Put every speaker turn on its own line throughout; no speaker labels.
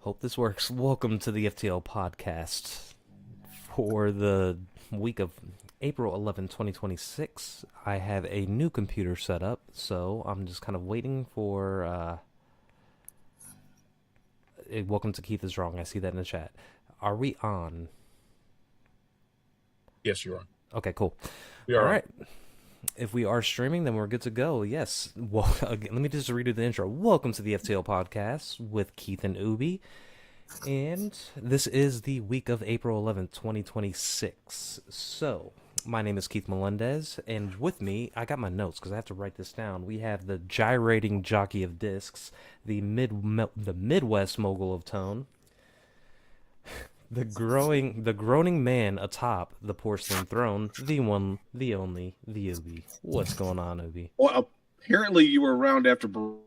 Hope this works. Welcome to the FTL Podcast for the week of April 11, 2026. I have a new computer set up, so I'm just kind of waiting for. Welcome to Keith is Wrong. I see that in the chat. Are we on?
Yes, you are.
Okay, cool.
We are.
All right. If we are streaming, then we're good to go. Yes. Well, again, let me just redo the intro. Welcome to the FTL Podcast with Keith and Ubie. And this is the week of April 11th, 2026. So, my name is Keith Melendez, and with me, I got my notes because I have to write this down. We have the gyrating jockey of discs, the Midwest mogul of tone, the groaning man atop the porcelain throne, the one, the only, the Ubie. What's going on, Ubie?
Well, apparently you were around after burrito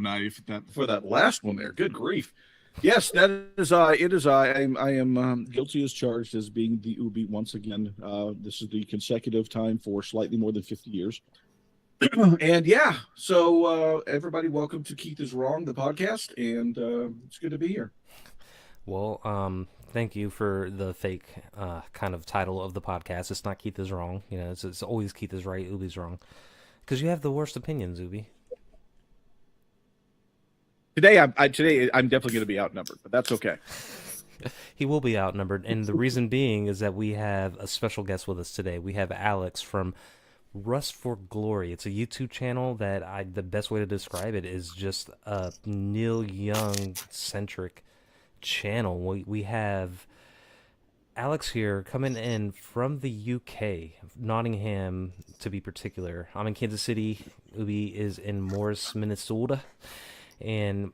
night for that last one there. Good grief. Yes, that is it is I am guilty as charged as being the Ubie once again. This is the consecutive time for slightly more than 50 years. And yeah, so everybody, welcome to Keith is Wrong, the podcast, and it's good to be here.
Well, thank you for the fake kind of title of the podcast. It's not Keith is Wrong. You know, it's always Keith is right, Ubie's wrong. Because you have the worst opinions, Ubie.
Today I'm definitely going to be outnumbered, but that's okay.
He will be outnumbered, and the reason being is that we have a special guest with us today. We have Alex from Rust for Glory. It's a YouTube channel that the best way to describe it is just a Neil Young centric channel. We have Alex here coming in from the UK, Nottingham to be particular. I'm in Kansas City. Ubie is in Morris, Minnesota. And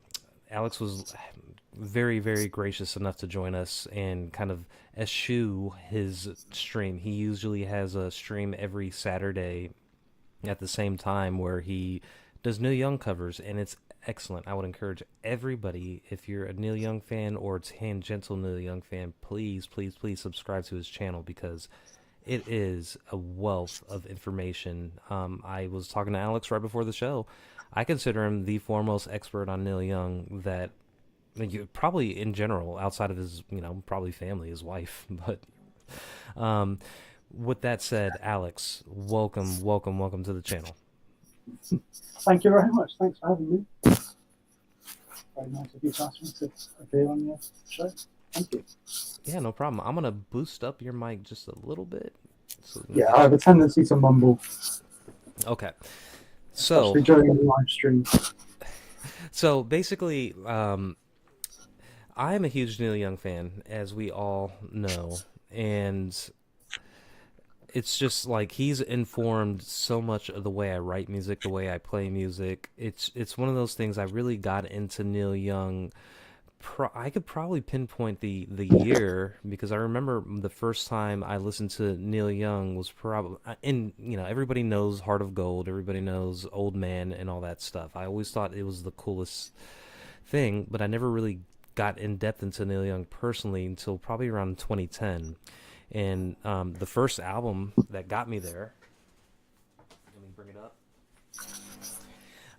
Alex was very, very gracious enough to join us and kind of eschew his stream. He usually has a stream every Saturday at the same time where he does Neil Young covers, and it's excellent. I would encourage everybody, if you're a Neil Young fan or a tangential Neil Young fan, please, please, please subscribe to his channel because it is a wealth of information. I was talking to Alex right before the show. I consider him the foremost expert on Neil Young that probably in general, outside of his, probably family, his wife. But with that said, Alex, welcome to the channel.
Thank you very much. Thanks for having me. Very nice of you to ask me to appear on your show. Thank you.
Yeah, no problem. I'm going to boost up your mic just a little bit.
So I have a tendency to mumble.
Okay. So,
especially during the live stream.
So basically, I am a huge Neil Young fan, as we all know, and it's just like he's informed so much of the way I write music, the way I play music. It's one of those things. I really got into Neil Young. I could probably pinpoint the year because I remember the first time I listened to Neil Young was probably, and everybody knows Heart of Gold, everybody knows Old Man and all that stuff. I always thought it was the coolest thing, but I never really got in depth into Neil Young personally until probably around 2010. And the first album that got me there, let me bring it up.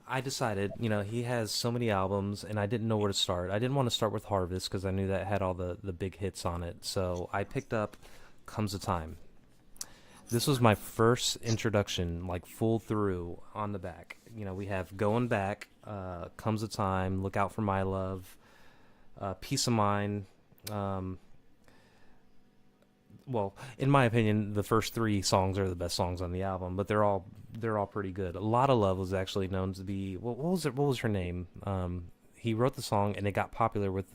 I decided, he has so many albums, and I didn't know where to start. I didn't want to start with Harvest because I knew that had all the big hits on it. So I picked up Comes a Time. This was my first introduction, like full through on the back. We have Going Back, Comes a Time, Look Out for My Love, Peace of Mind. Well, in my opinion, the first three songs are the best songs on the album, but they're all pretty good. A Lot of Love was actually known to be what was her name? He wrote the song and it got popular with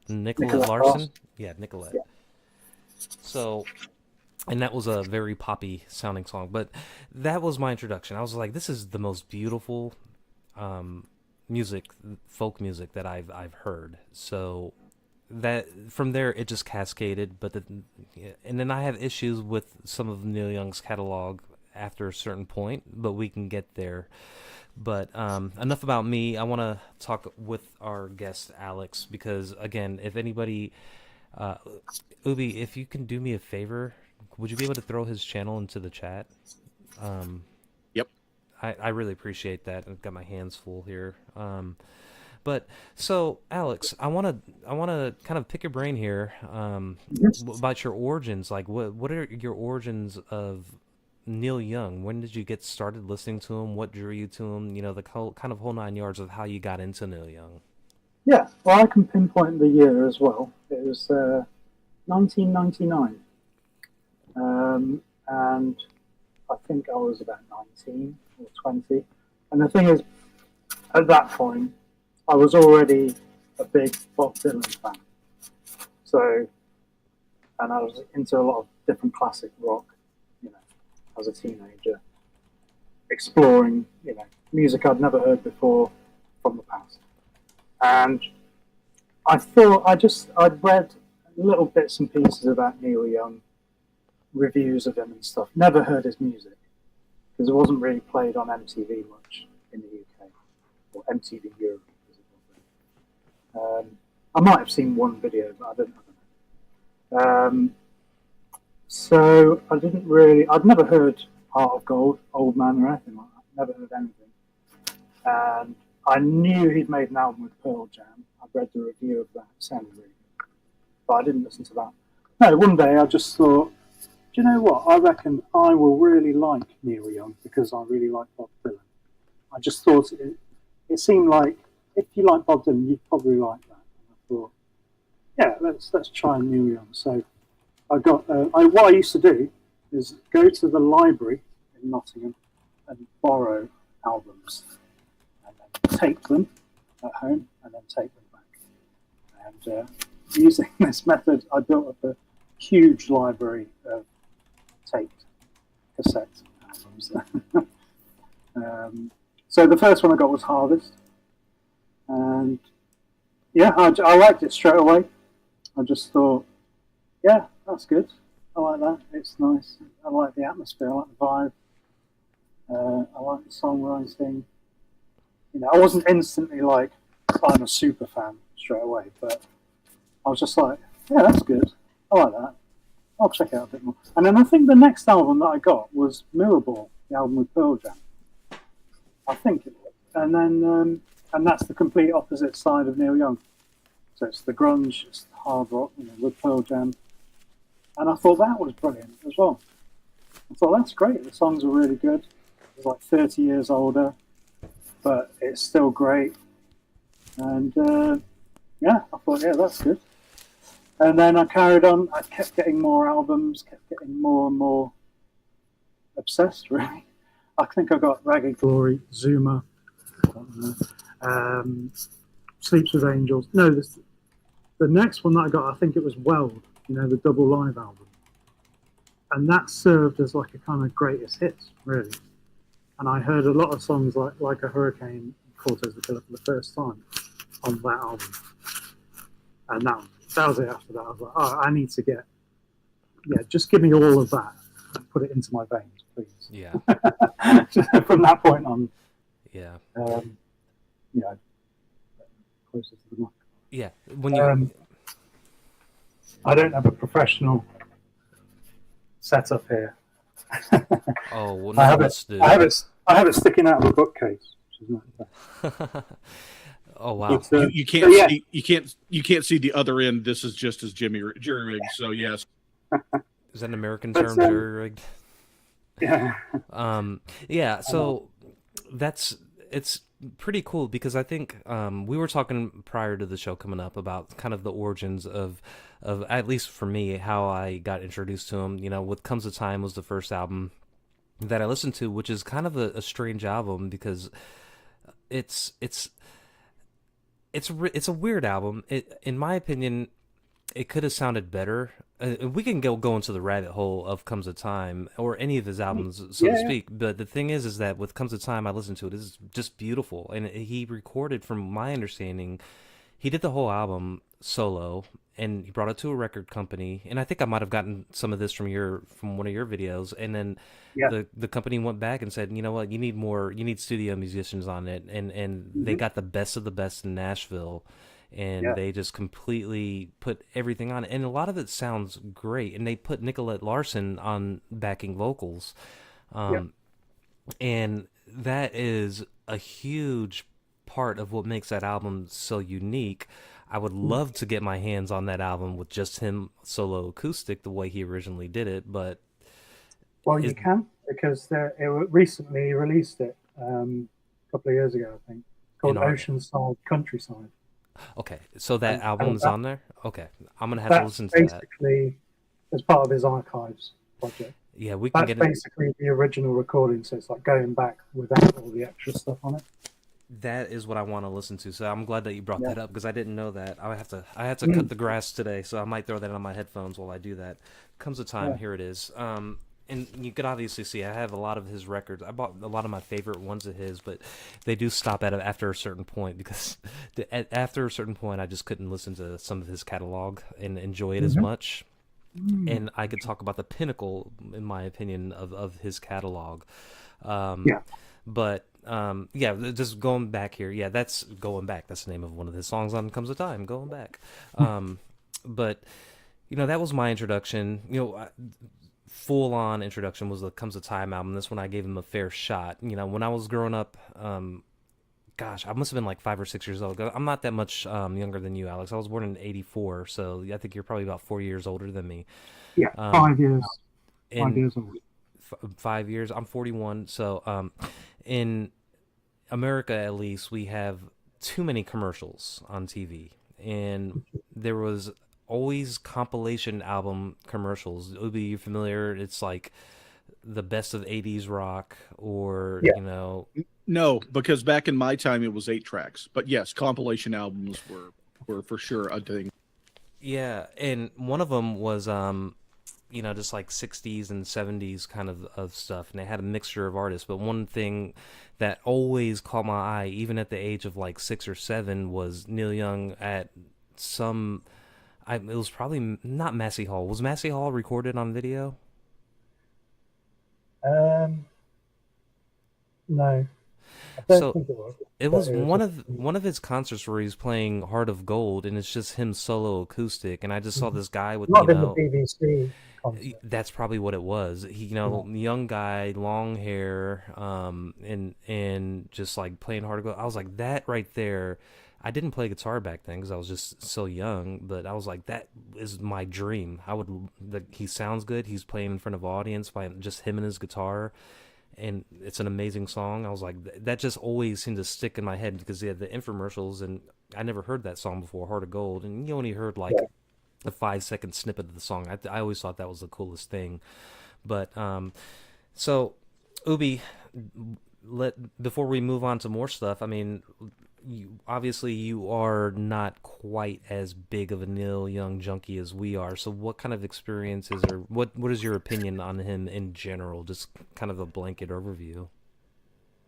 Nicolette Larson. Yeah, Nicolette. Yeah. So, and that was a very poppy sounding song, but that was my introduction. I was like, this is the most beautiful folk music that I've heard. So that from there it just cascaded, and then I have issues with some of Neil Young's catalog after a certain point, but we can get there. But enough about me. I want to talk with our guest Alex because, again, if anybody, Ubie, if you can do me a favor, would you be able to throw his channel into the chat?
Yep.
I really appreciate that. I've got my hands full here. But so, Alex, I want to kind of pick your brain here
Yes.
about your origins. Like, what are your origins of Neil Young? When did you get started listening to him? What drew you to him? You know, the whole 9 yards of how you got into Neil Young.
Yeah, well, I can pinpoint the year as well. It was 1999. And I think I was about 19 or 20. And the thing is, at that point, I was already a big Bob Dylan fan. So, and I was into a lot of different classic rock, you know, as a teenager, exploring, music I'd never heard before from the past. And I thought I'd read little bits and pieces about Neil Young, reviews of him and stuff. Never heard his music because it wasn't really played on MTV much in the UK or MTV Europe as it was then. I might have seen one video, but I don't know. So I'd never heard Heart of Gold, Old Man, or anything like that. Never heard anything. And I knew he'd made an album with Pearl Jam. I read the review of that. It sounded really good. But I didn't listen to that. No, one day I just thought, do you know what? I reckon I will really like Neil Young because I really like Bob Dylan. I just thought it seemed like if you like Bob Dylan, you'd probably like that. And I thought, yeah, let's try Neil Young. So I got what I used to do is go to the library in Nottingham and borrow albums and then tape them at home and then take them back. And using this method, I built up a huge library of taped cassette albums. So the first one I got was Harvest, and yeah, I liked it straight away. I just thought, yeah, that's good. I like that. It's nice. I like the atmosphere. I like the vibe. I like the songwriting. I wasn't instantly like, I'm a super fan straight away, but I was just like, yeah, that's good. I like that. I'll check it out a bit more. And then I think the next album that I got was Mirrorball, the album with Pearl Jam. I think it was. And then, and that's the complete opposite side of Neil Young. So it's the grunge, it's the hard rock, with Pearl Jam. And I thought that was brilliant as well. I thought, that's great. The songs are really good. It's like 30 years older, but it's still great. And yeah, I thought, yeah, that's good. And then I carried on. I kept getting more albums, kept getting more and more obsessed, really. I think I got Ragged Glory, Zuma, Sleeps with Angels. No, the next one that I got, I think it was Weld, the double live album. And that served as like a kind of greatest hits, really. And I heard a lot of songs like A Hurricane, Cortez the Killer for the first time on that album. And that was it after that. I was like, oh, I need to just give me all of that and put it into my veins, please.
Yeah.
From that point on.
Yeah.
Closer to the mic.
Yeah. When you.
I don't have a professional setup here.
Oh well, now let's do.
I have it sticking out of a bookcase, which is not bad.
Oh wow!
You can't see you can't see the other end. This is just as jury rigged. So yes.
Is that an American term, jury rigged?
Yeah.
Yeah. So it's pretty cool because I think we were talking prior to the show coming up about kind of the origins of at least for me how I got introduced to him. What Comes a Time was the first album that I listened to, which is kind of a strange album because it's a weird album. In my opinion, it could have sounded better. We can go into the rabbit hole of Comes a Time or any of his albums, so to speak. But the thing is that with Comes a Time, I listened to it. It's just beautiful, and he recorded, from my understanding, he did the whole album solo, and he brought it to a record company. And I think I might have gotten some of this from one of your videos, and then the company went back and said, you know what, you need studio musicians on it, and they got the best of the best in Nashville. And they just completely put everything on it. And a lot of it sounds great. And they put Nicolette Larson on backing vocals. And that is a huge part of what makes that album so unique. I would love to get my hands on that album with just him solo acoustic the way he originally did it, but
Well, you can, because recently released it a couple of years ago, I think, called Oceanside Countryside.
Okay, so that album's on there? Okay, I'm going to have to listen to that.
Basically, as part of his archives project.
Yeah, we can
That's basically the original recording, so it's like going back without all the extra stuff on it.
That is what I want to listen to. So I'm glad that you brought that up because I didn't know that. I have to cut the grass today, so I might throw that on my headphones while I do that. Comes a time, here it is. And you could obviously see I have a lot of his records. I bought a lot of my favorite ones of his, but they do stop after a certain point because after a certain point I just couldn't listen to some of his catalog and enjoy it as much. And I could talk about the pinnacle, in my opinion, of his catalog. But just going back here. Yeah, that's Going Back. That's the name of one of his songs on Comes a Time, Going Back. But, that was my introduction. Full-on introduction was the Comes a Time album. This one I gave him a fair shot. When I was growing up, I must have been like 5 or 6 years old. I'm not that much younger than you, Alex. I was born in '84, so I think you're probably about 4 years older than me.
Yeah, 5 years. 5 years old.
5 years. I'm 41. So in America, at least, we have too many commercials on TV. And there was always compilation album commercials. Ubie, you familiar? It's like the best of 80s rock or,
No, because back in my time it was 8 tracks. But yes, compilation albums were for sure a thing.
Yeah, and one of them was just like 60s and 70s kind of stuff, and they had a mixture of artists. But one thing that always caught my eye, even at the age of like 6 or 7, was Neil Young at some... it was probably not Massey Hall. Was Massey Hall recorded on video?
No.
It was one of his concerts where he's playing Heart of Gold, and it's just him solo acoustic. And I just saw this guy with
not in the BBC concert.
That's probably what it was. He, young guy, long hair, and just like playing Heart of Gold. I was like, that right there. I didn't play guitar back then because I was just so young, but I was like, that is my dream. He sounds good. He's playing in front of an audience by just him and his guitar, and it's an amazing song. I was like, that just always seemed to stick in my head because they had the infomercials, and I never heard that song before, Heart of Gold, and you only heard like a 5-second snippet of the song. I always thought that was the coolest thing. But so Ubie, before we move on to more stuff, I mean, obviously you are not quite as big of a Neil Young junkie as we are. So what kind of experiences, or what is your opinion on him in general? Just kind of a blanket overview.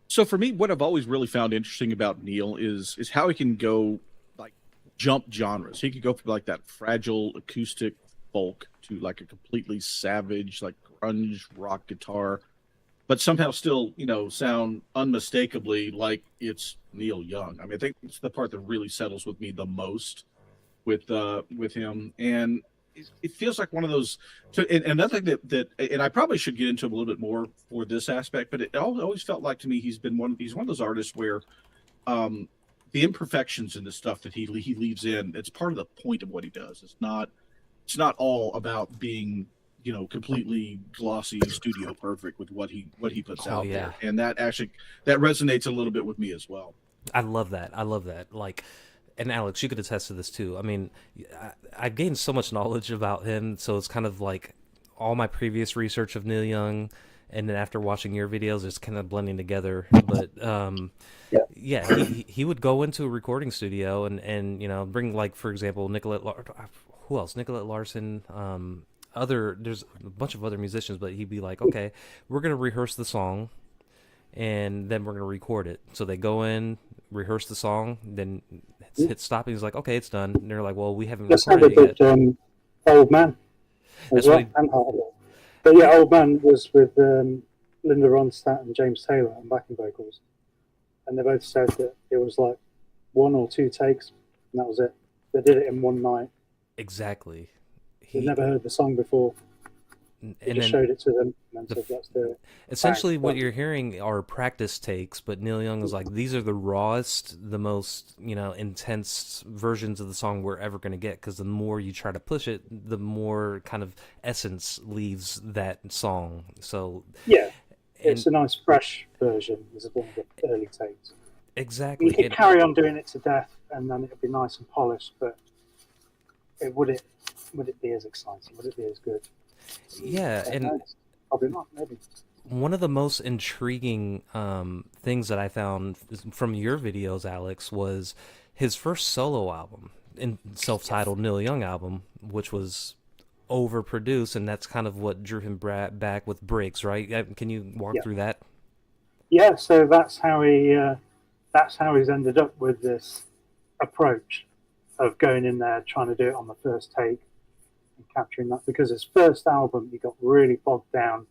So for me, what I've always really found interesting about Neil is how he can go like jump genres. He could go from like that fragile acoustic folk to like a completely savage, like grunge rock guitar, but somehow still, sound unmistakably like it's Neil Young. I mean, I think it's the part that really settles with me the most with him. And it feels like one of those. So, and another thing that, and I probably should get into a little bit more for this aspect, but it always felt like to me he's one of those artists where the imperfections in the stuff that he leaves in, it's part of the point of what he does. It's not all about being completely glossy studio perfect with what he puts out there, and that resonates a little bit with me as well.
I love that. Like, and Alex, you could attest to this too. I mean, I gained so much knowledge about him, so it's kind of like all my previous research of Neil Young, and then after watching your videos, it's kind of blending together. But he would go into a recording studio and bring, like, for example, Nicolette Larson. There's a bunch of other musicians, but he'd be like, okay, we're going to rehearse the song and then we're going to record it. So they go in, rehearse the song, then hit stop, and he's like, okay, it's done. And they're like, well, we haven't recorded it yet.
Old Man. But yeah, Old Man was with Linda Ronstadt and James Taylor on backing vocals. And they both said that it was like 1 or 2 takes, and that was it. They did it in one night.
Exactly.
He'd never heard the song before. He
and
just
then
showed it to them and then
the
said, let's do it.
essentially
Bang,
what
done.
you're hearing are practice takes, but Neil Young is like, these are the rawest, the most, intense versions of the song we're ever going to get, because the more you try to push it, the more kind of essence leaves that song. So,
Yeah,
and
it's a nice fresh version. Is one of the early takes. You
exactly,
could carry on doing it to death, and then it would be nice and polished. But would it be as exciting? Would it be as good?
yeah,
I don't
and
know. Probably not. Maybe.
one of the most intriguing things that I found from your videos, Alex, was his first solo album, self-titled Neil Young album, which was overproduced, and that's kind of what drew him back with Breaks, right? Can you walk
Yeah.
through that?
Yeah. So that's how he. That's how he's ended up with this approach of going in there, trying to do it on the first take and capturing that. Because his first album, he got really bogged down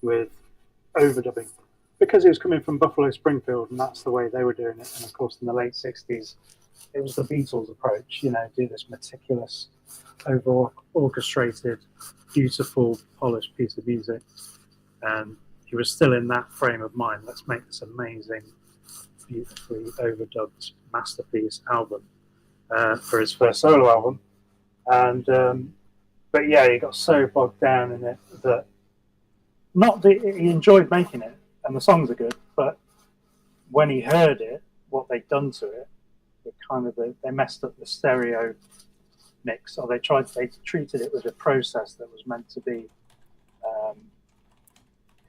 with overdubbing because he was coming from Buffalo Springfield, and that's the way they were doing it. And of course, in the late '60s, it was the Beatles' approach. Do this meticulous, over orchestrated, beautiful, polished piece of music. And he was still in that frame of mind. Let's make this amazing, beautifully overdubbed masterpiece album for his first solo album. And but yeah, he got so bogged down in it that not that he enjoyed making it, and the songs are good, but when he heard it, what they'd done to it, they messed up the stereo mix, or they treated it with a process that was meant to be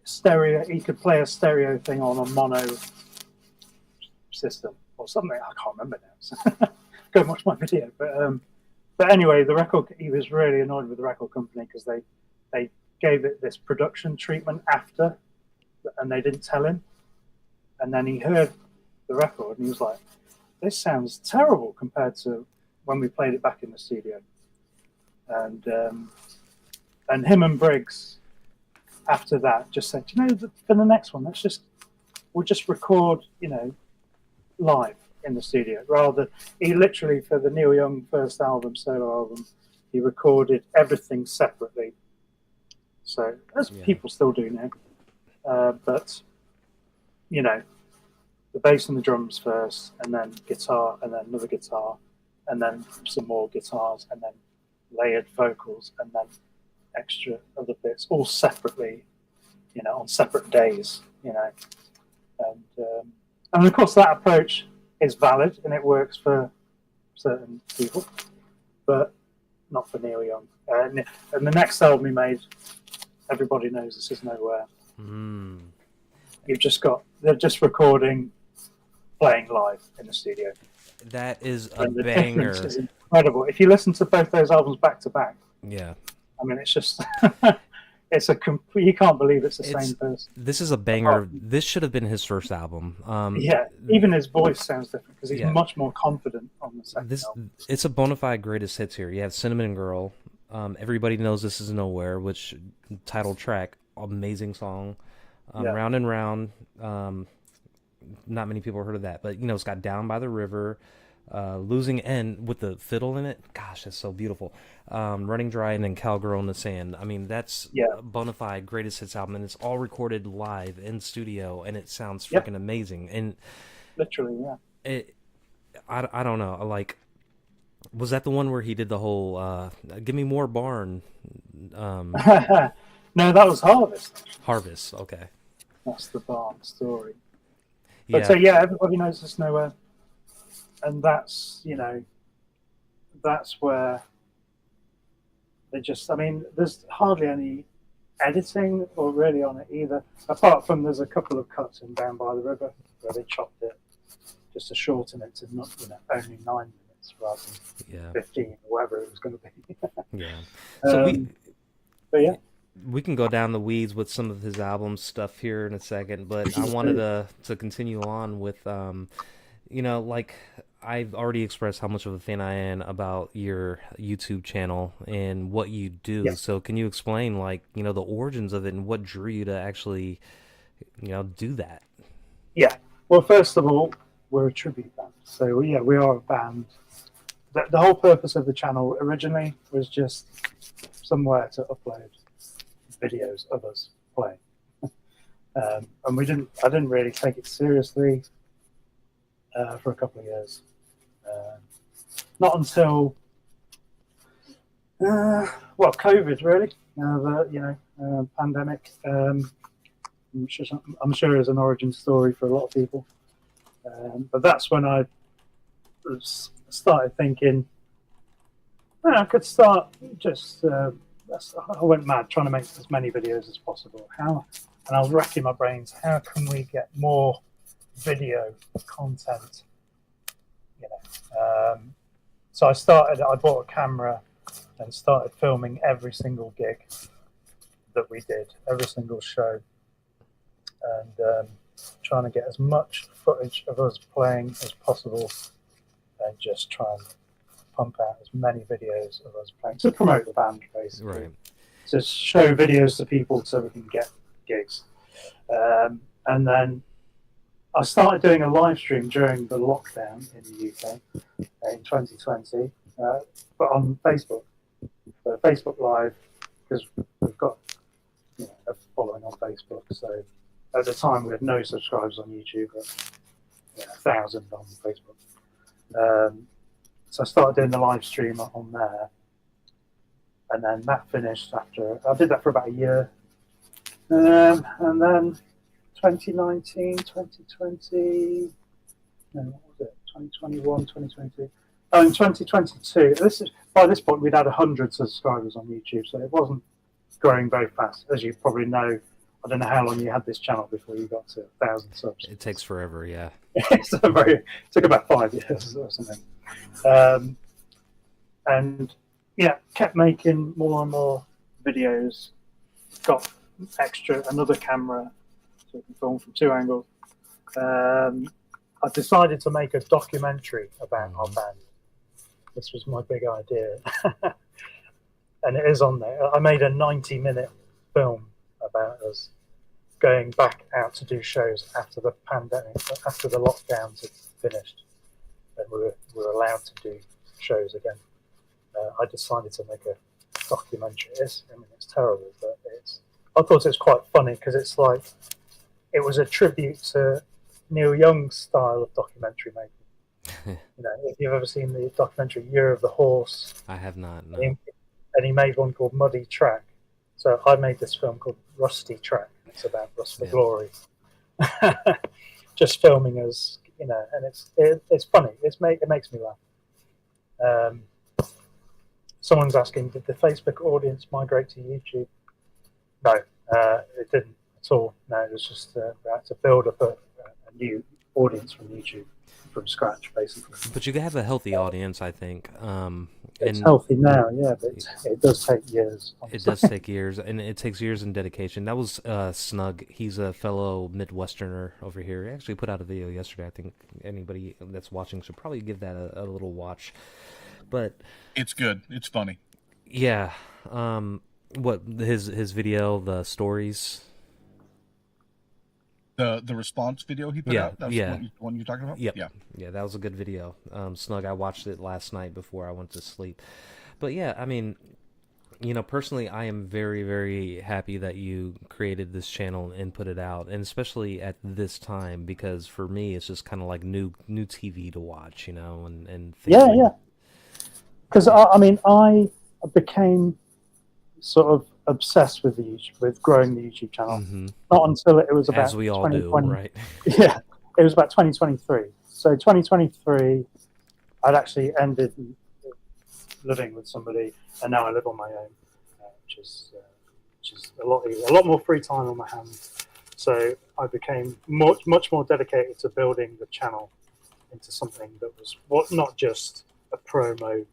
stereo. He could play a stereo thing on a mono system or something. I can't remember now. Go and watch my video. But anyway, he was really annoyed with the record company because they gave it this production treatment after, and they didn't tell him. And then he heard the record and he was like, "This sounds terrible compared to when we played it back in the studio." And him and Briggs, after that, just said, for the next one, we'll just record, live in the studio. He literally, for the Neil Young first album, solo album, he recorded everything separately. So, as people still do now. But, the bass and the drums first, and then guitar, and then another guitar, and then some more guitars, and then layered vocals, and then extra other bits, all separately, on separate days, and of course that approach is valid and it works for certain people, but not for Neil Young. And the next album he made, Everybody Knows This Is Nowhere. They're just recording, playing live in the studio.
That is a
and the
banger.
difference is incredible. If you listen to both those albums back to back,
Yeah.
I mean, it's just it's a complete. You can't believe it's the same person.
This is a banger. This should have been his first album.
Even his voice sounds different because he's much more confident on the second album.
It's a bona fide greatest hits here. You have Cinnamon Girl, Everybody Knows This Is Nowhere, which title track, amazing song. Round and Round, not many people have heard of that, but it's got Down by the River, Losing End with the fiddle in it. Gosh, that's so beautiful. Running Dry, and then Cowgirl in the Sand. I mean, that's a bona fide greatest hits album, and it's all recorded live in studio, and it sounds freaking amazing. And
literally,
I don't know, like, was that the one where he did the whole "Give Me More Barn"?
No, that was Harvest.
Harvest, okay.
That's the barn story. But Everybody Knows This Nowhere. And that's, that's where there's hardly any editing or really on it either, apart from there's a couple of cuts in Down by the River where they chopped it just to shorten it to not, only 9 minutes rather than 15 or whatever it was going to be. So
we can go down the weeds with some of his album stuff here in a second, but I wanted to continue on with like, I've already expressed how much of a fan I am about your YouTube channel and what you do. Yeah. So can you explain, like, the origins of it and what drew you to actually, do that?
Yeah. Well, first of all, we're a tribute band. So, we are a band. The whole purpose of the channel originally was just somewhere to upload videos of us playing. And I didn't really take it seriously for a couple of years. Not until COVID really. Pandemic. I'm sure is an origin story for a lot of people. But that's when I started thinking, I could start just. I went mad trying to make as many videos as possible. And I was racking my brains. How can we get more video content? So I bought a camera and started filming every single gig that we did, every single show, and trying to get as much footage of us playing as possible, and just try and pump out as many videos of us playing to promote the band, basically.
Right.
To show videos to people so we can get gigs. And then I started doing a live stream during the lockdown in the UK in 2020, but on Facebook. So Facebook Live, because we've got a following on Facebook. So at the time we had no subscribers on YouTube, but 1,000 on Facebook. So I started doing the live stream on there, and then that finished after I did that for about a year, and then 2019, 2020, no, what was it? 2021, 2022. Oh, in 2022. By this point we'd had 100 subscribers on YouTube, so it wasn't growing very fast, as you probably know. I don't know how long you had this channel before you got to 1,000 subs.
It takes forever, yeah.
It took about 5 years or something. And kept making more and more videos. Got another camera so we can film from 2 angles. I decided to make a documentary about our band. This was my big idea. And it is on there. I made a 90-minute film about us going back out to do shows after the pandemic, after the lockdowns had finished, and we were allowed to do shows again. I decided to make a documentary. It's terrible, but I thought it was quite funny because it's like it was a tribute to Neil Young's style of documentary making. If you've ever seen the documentary Year of the Horse,
I have not. No.
And he made one called Muddy Track. So I made this film called Rusty Track. It's about Rust for Glory. Just filming us, and it's funny. It makes me laugh. Someone's asking, did the Facebook audience migrate to YouTube? No, it didn't at all. No, it was just we had to build up a new audience from YouTube from scratch, basically.
But you have a healthy audience, I think.
It's healthy now, yeah, but it does take years.
It does take years, and it takes years in dedication. That was Snug. He's a fellow Midwesterner over here. He actually put out a video yesterday. I think anybody that's watching should probably give that a little watch. But
it's good. It's funny.
Yeah. What his video, the stories.
The response video he put out? That's the one you're talking about?
Yep. Yeah, that was a good video. Snug, I watched it last night before I went to sleep. But yeah, I mean, personally, I am very, very happy that you created this channel and put it out, and especially at this time, because for me, it's just kind of like new TV to watch, and
yeah. Because I became sort of obsessed with growing the YouTube channel. Mm-hmm. Not until it was about
as we all do, right?
Yeah, it was about 2023. So 2023, I'd actually ended living with somebody, and now I live on my own, which is a lot more free time on my hands. So I became much more dedicated to building the channel into something that was not just a promo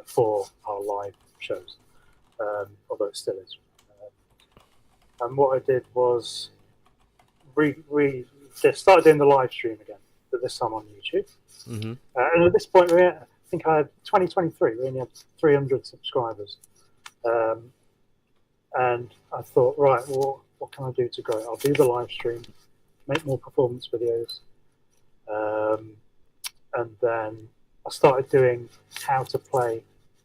for our live shows. Although it still is. And what I did was started doing the live stream again, but this time on YouTube. Mm-hmm. And at this point, I think I had 2023. We only had 300 subscribers, and I thought, right, well, what can I do to grow it? I'll do the live stream, make more performance videos, and then I started doing how to play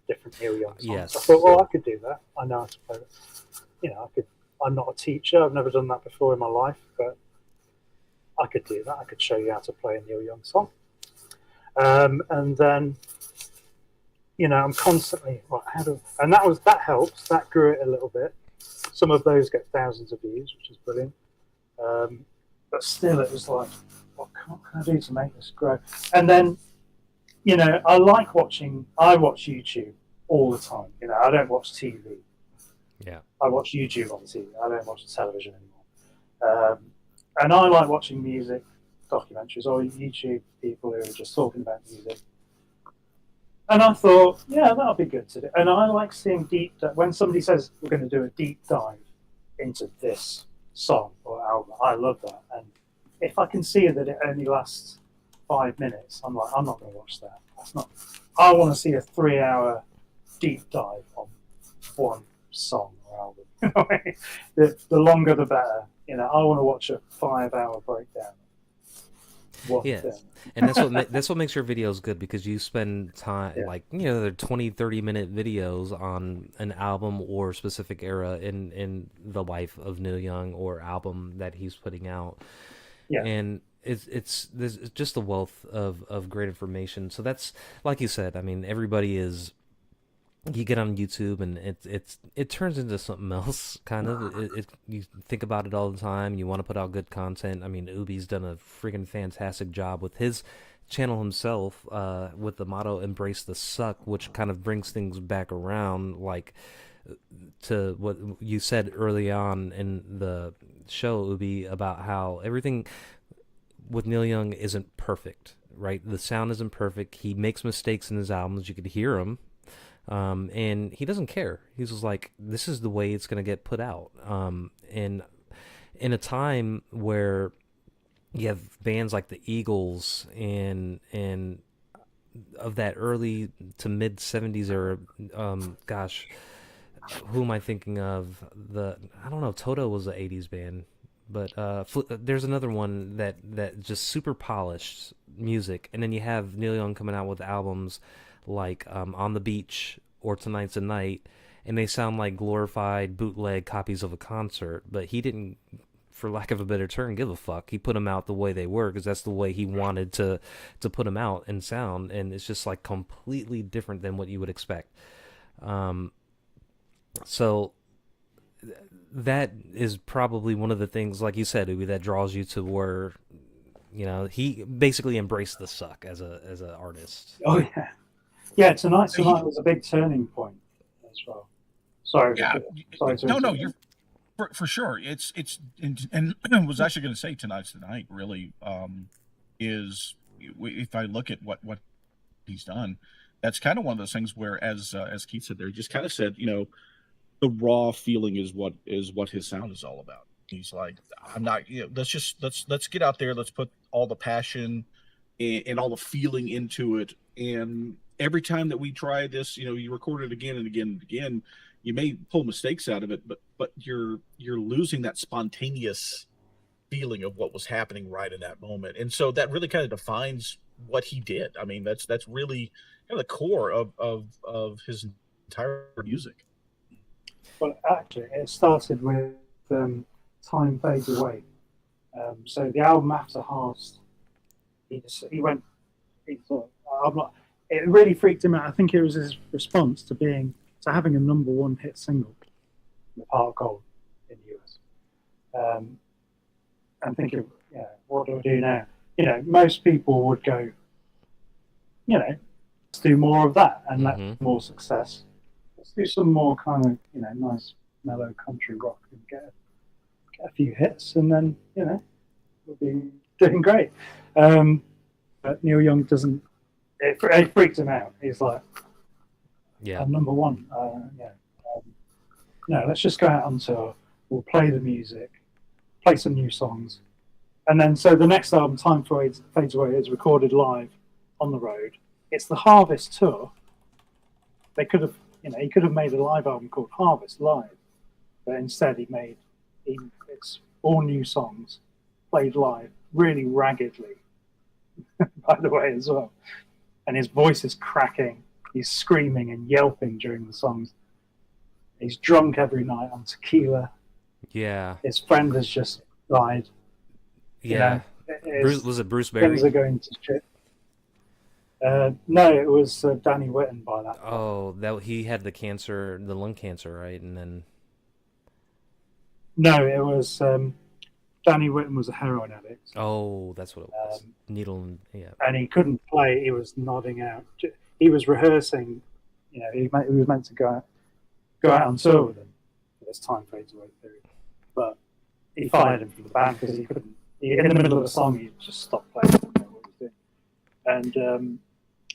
different Neil Young songs. Yes. I thought, well, I could do that. I know how to play it. I'm not a teacher. I've never done that before in my life, but I could do that. I could show you how to play a Neil Young song. And then, I'm constantly and that helps. That grew it a little bit. Some of those get thousands of views, which is brilliant. But still, it was like, what can I do to make this grow? And then, I watch YouTube all the time. I don't watch TV.
Yeah.
I watch YouTube on TV. I don't watch television anymore. And I like watching music documentaries or YouTube people who are just talking about music. And I thought, yeah, that'll be good to do. And I like seeing when somebody says we're going to do a deep dive into this song or album, I love that. And if I can see that it only lasts 5 minutes, I'm like, I'm not going to watch that. That's not. I want to see a 3-hour deep dive on one song or album. The longer the better. I want to watch a 5-hour breakdown.
And that's what makes your videos good, because you spend time, they're 20-30 minute videos on an album or specific era in the life of Neil Young or album that he's putting out. And it's there's just a wealth of great information. So that's, like you said, I mean, everybody is, you get on YouTube and it turns into something else, kind of. You think about it all the time. You want to put out good content. I mean, Ubie's done a freaking fantastic job with his channel himself, with the motto "Embrace the Suck," which kind of brings things back around, like to what you said early on in the show, Ubie, about how everything with Neil Young isn't perfect, right? The sound isn't perfect. He makes mistakes in his albums. You could hear him. And he doesn't care. He's just like, this is the way it's going to get put out. And in a time where you have bands like the Eagles and of that early to mid 70s era, who am I thinking of? I don't know, Toto was the 80s band, but there's another one that just super polished music. And then you have Neil Young coming out with albums like On the Beach or Tonight's the Night, and they sound like glorified bootleg copies of a concert, but he didn't, for lack of a better term, give a fuck. He put them out the way they were, because that's the way he wanted to put them out and sound, and it's just like completely different than what you would expect. So that is probably one of the things, like you said, Ubie, that draws you to where, he basically embraced the suck as a artist.
Oh yeah. Yeah, tonight was a big turning point as well. Sorry.
Yeah.
Sorry.
No, you're for sure. It's and I was actually going to say Tonight's the Night really is, if I look at what he's done, that's kind of one of those things where, as Keith said there, he just kind of said, the raw feeling is what his sound is all about. He's like, I'm not, let's get out there, let's put all the passion and all the feeling into it. And every time that we try this, you record it again and again and again, you may pull mistakes out of it, but you're losing that spontaneous feeling of what was happening right in that moment. And so that really kind of defines what he did. I mean, that's really kind of the core of his entire music.
Well, actually, it started with Time Fades Away. So the album after Harvest, he thought, I'm not. It really freaked him out. I think it was his response to having a number one hit single, with Heart of Gold, in the US. And thinking, what do I do now? Most people would go, let's do more of that and let more success. Let's do some more kind of, nice mellow country rock and get a few hits, and then, we'll be doing great. But Neil Young doesn't. It freaked him out. He's like, I'm number one. No, let's just go out on tour. We'll play the music, play some new songs. And then, so the next album, Time Fades Away, is recorded live on the road. It's the Harvest tour. They could have, he could have made a live album called Harvest Live, but instead it's all new songs played live, really raggedly, by the way, as well. And his voice is cracking. He's screaming and yelping during the songs. He's drunk every night on tequila.
Yeah.
His friend has just died.
Yeah. Was it Bruce Berry?
Things are going to shit. No, it was Danny Whitten by that point.
Oh, that he had the cancer, the lung cancer, right? And then
No, it was Danny Whitten was a heroin addict.
oh, that's what it was. Needle and yeah.
And he couldn't play. He was nodding out. He was rehearsing. You know, he was meant to go out on tour with them. This time fades away period, but he fired him from the band because he couldn't. In the middle of the song, he just stopped playing. Didn't know what he was doing. And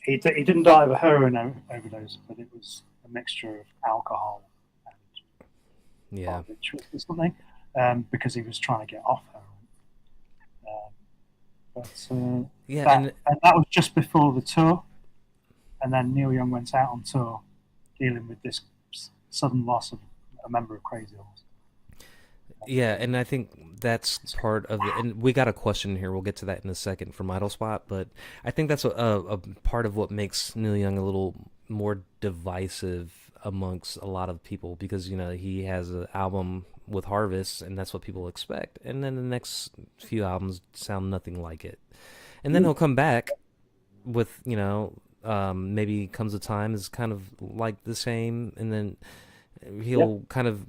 he didn't die of a heroin overdose, but it was a mixture of alcohol and
Yeah.
barbiturates or something, because he was trying to get off heroin.
Yeah,
and that was just before the tour, and then Neil Young went out on tour, dealing with this sudden loss of a member of Crazy Horse.
yeah, and I think that's part of it. And we got a question here. We'll get to that in a second from Idle Spot, but I think that's a part of what makes Neil Young a little more divisive amongst a lot of people because, you know, he has an album with Harvest, and that's what people expect. And then the next few albums sound nothing like it. And then he'll come back with, you know, maybe Comes a Time is kind of like the same, and then he'll kind of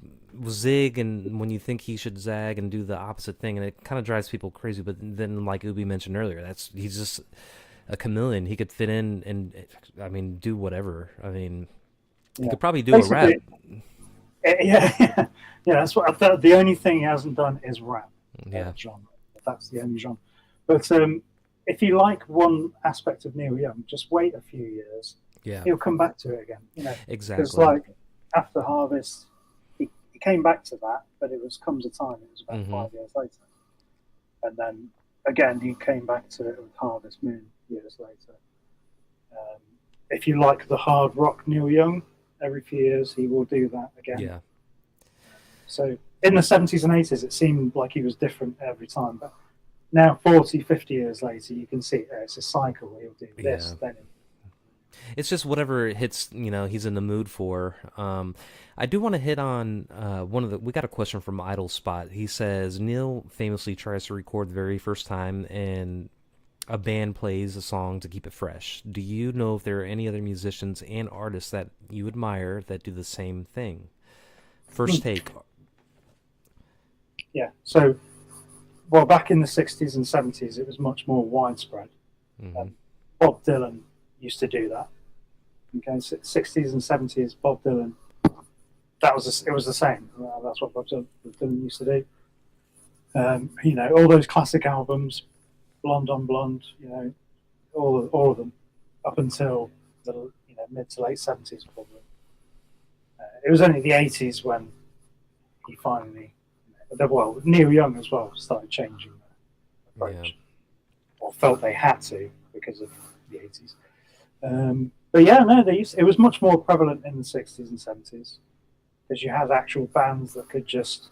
zig, and when you think he should zag and do the opposite thing, and it kind of drives people crazy. But then, like Ubie mentioned earlier, he's just a chameleon. He could fit in and, I mean, do whatever. I mean, he could probably do
Basically,
a rap.
Yeah. That's what I thought. The only thing he hasn't done is rap.
Yeah.
Genre. That's the only genre. But if you like one aspect of Neil Young, just wait a few years.
Yeah.
He'll come back to it again. You know,
Exactly.
because like after Harvest, he came back to that, but it was Comes a Time. It was about 5 years later, and then again he came back to it with Harvest Moon years later. If you like the hard rock Neil Young, every few years he will do that again.
Yeah.
So in the 70s and 80s, it seemed like he was different every time. But now, 40, 50 years later, you can see it's a cycle. He'll do this, then.
It's just whatever hits, you know, he's in the mood for. I do want to hit on we got a question from Idle Spot. He says, Neil famously tries to record the very first time and a band plays a song to keep it fresh. Do you know if there are any other musicians and artists that you admire that do the same thing? First take.
Yeah. So, well, back in the 60s and 70s, it was much more widespread. Bob Dylan used to do that. Okay, 60s and 70s, Bob Dylan. It was the same. That's what Bob Dylan used to do. You know, all those classic albums, Blonde on Blonde. You know, all of them, up until the mid to late 70s probably. It was only the 80s when he finally, Neil Young as well started changing the approach, or felt they had to because of the 80s. But yeah, no, it was much more prevalent in the 60s and 70s because you had actual bands that could just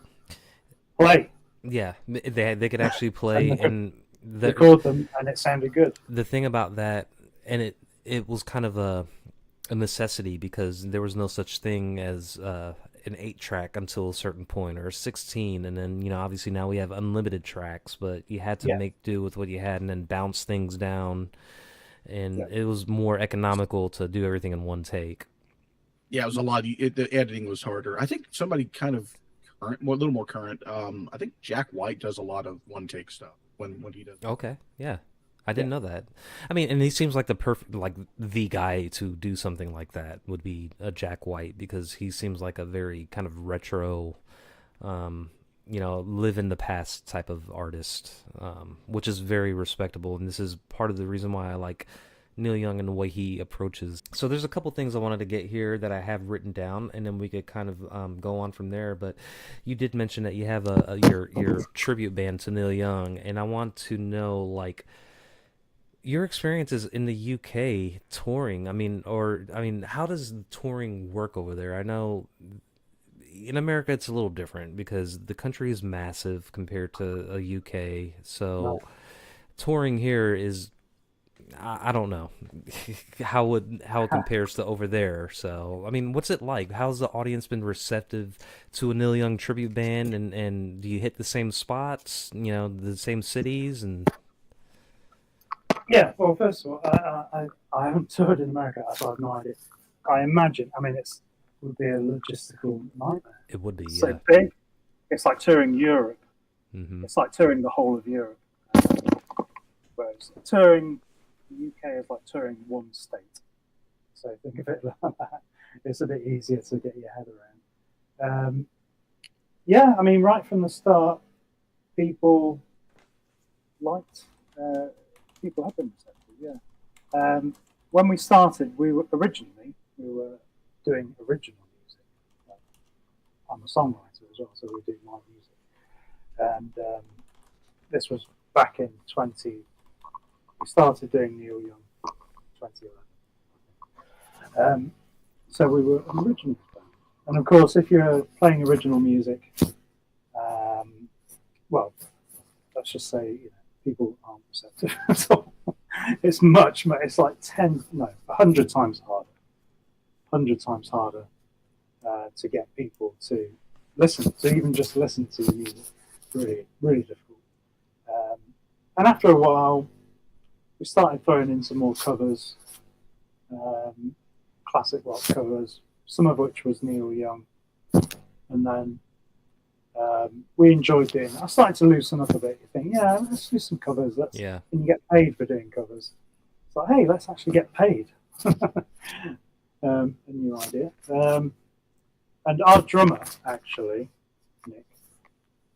play.
Yeah, they could actually play and
record them, and it sounded good.
The thing about that, and it was kind of a necessity because there was no such thing as an 8-track until a certain point, or 16, and then, you know, obviously now we have unlimited tracks, but you had to make do with what you had and then bounce things down, and it was more economical to do everything in one take.
Yeah, it was a lot. The editing was harder. I think somebody kind of current, a little more current. I think Jack White does a lot of one take stuff when he does.
Okay, yeah. I didn't know that. I mean, and he seems like the guy to do something like that would be a Jack White, because he seems like a very kind of retro, you know, live in the past type of artist, which is very respectable. And this is part of the reason why I like Neil Young and the way he approaches. So there's a couple things I wanted to get here that I have written down, and then we could kind of go on from there. But you did mention that you have your tribute band to Neil Young, and I want to know, like, your experiences in the UK touring. I mean, how does touring work over there? I know in America it's a little different because the country is massive compared to a UK. So touring here is, I don't know how it compares to over there. So I mean, what's it like? How's the audience been receptive to a Neil Young tribute band? And do you hit the same spots? The same cities and.
Yeah, well, first of all, I haven't toured in America, so I have no idea. I imagine, I mean, it would be a logistical nightmare.
It would be,
It's
yeah.
so big. It's like touring Europe.
Mm-hmm.
It's like touring the whole of Europe. Whereas touring the UK is like touring one state. So think of it like that. It's a bit easier to get your head around. Yeah, I mean, right from the start, people liked. People have been receptive, yeah. When we started, we were doing original music. I'm a songwriter as well, so we do my music. And this was back in 20. We started doing Neil Young 2011. So we were an original band. And of course, if you're playing original music, well, let's just say people aren't receptive at all. It's like 100 times harder. 100 times harder to get people to even just listen to the music. Really, really difficult. And after a while, we started throwing in some more covers, classic rock covers, some of which was Neil Young. And then we enjoyed doing it. I started to loosen up a bit. You think, yeah, let's do some covers.
Yeah.
And you get paid for doing covers. It's like, hey, let's actually get paid. A new idea. And our drummer, actually, Nick,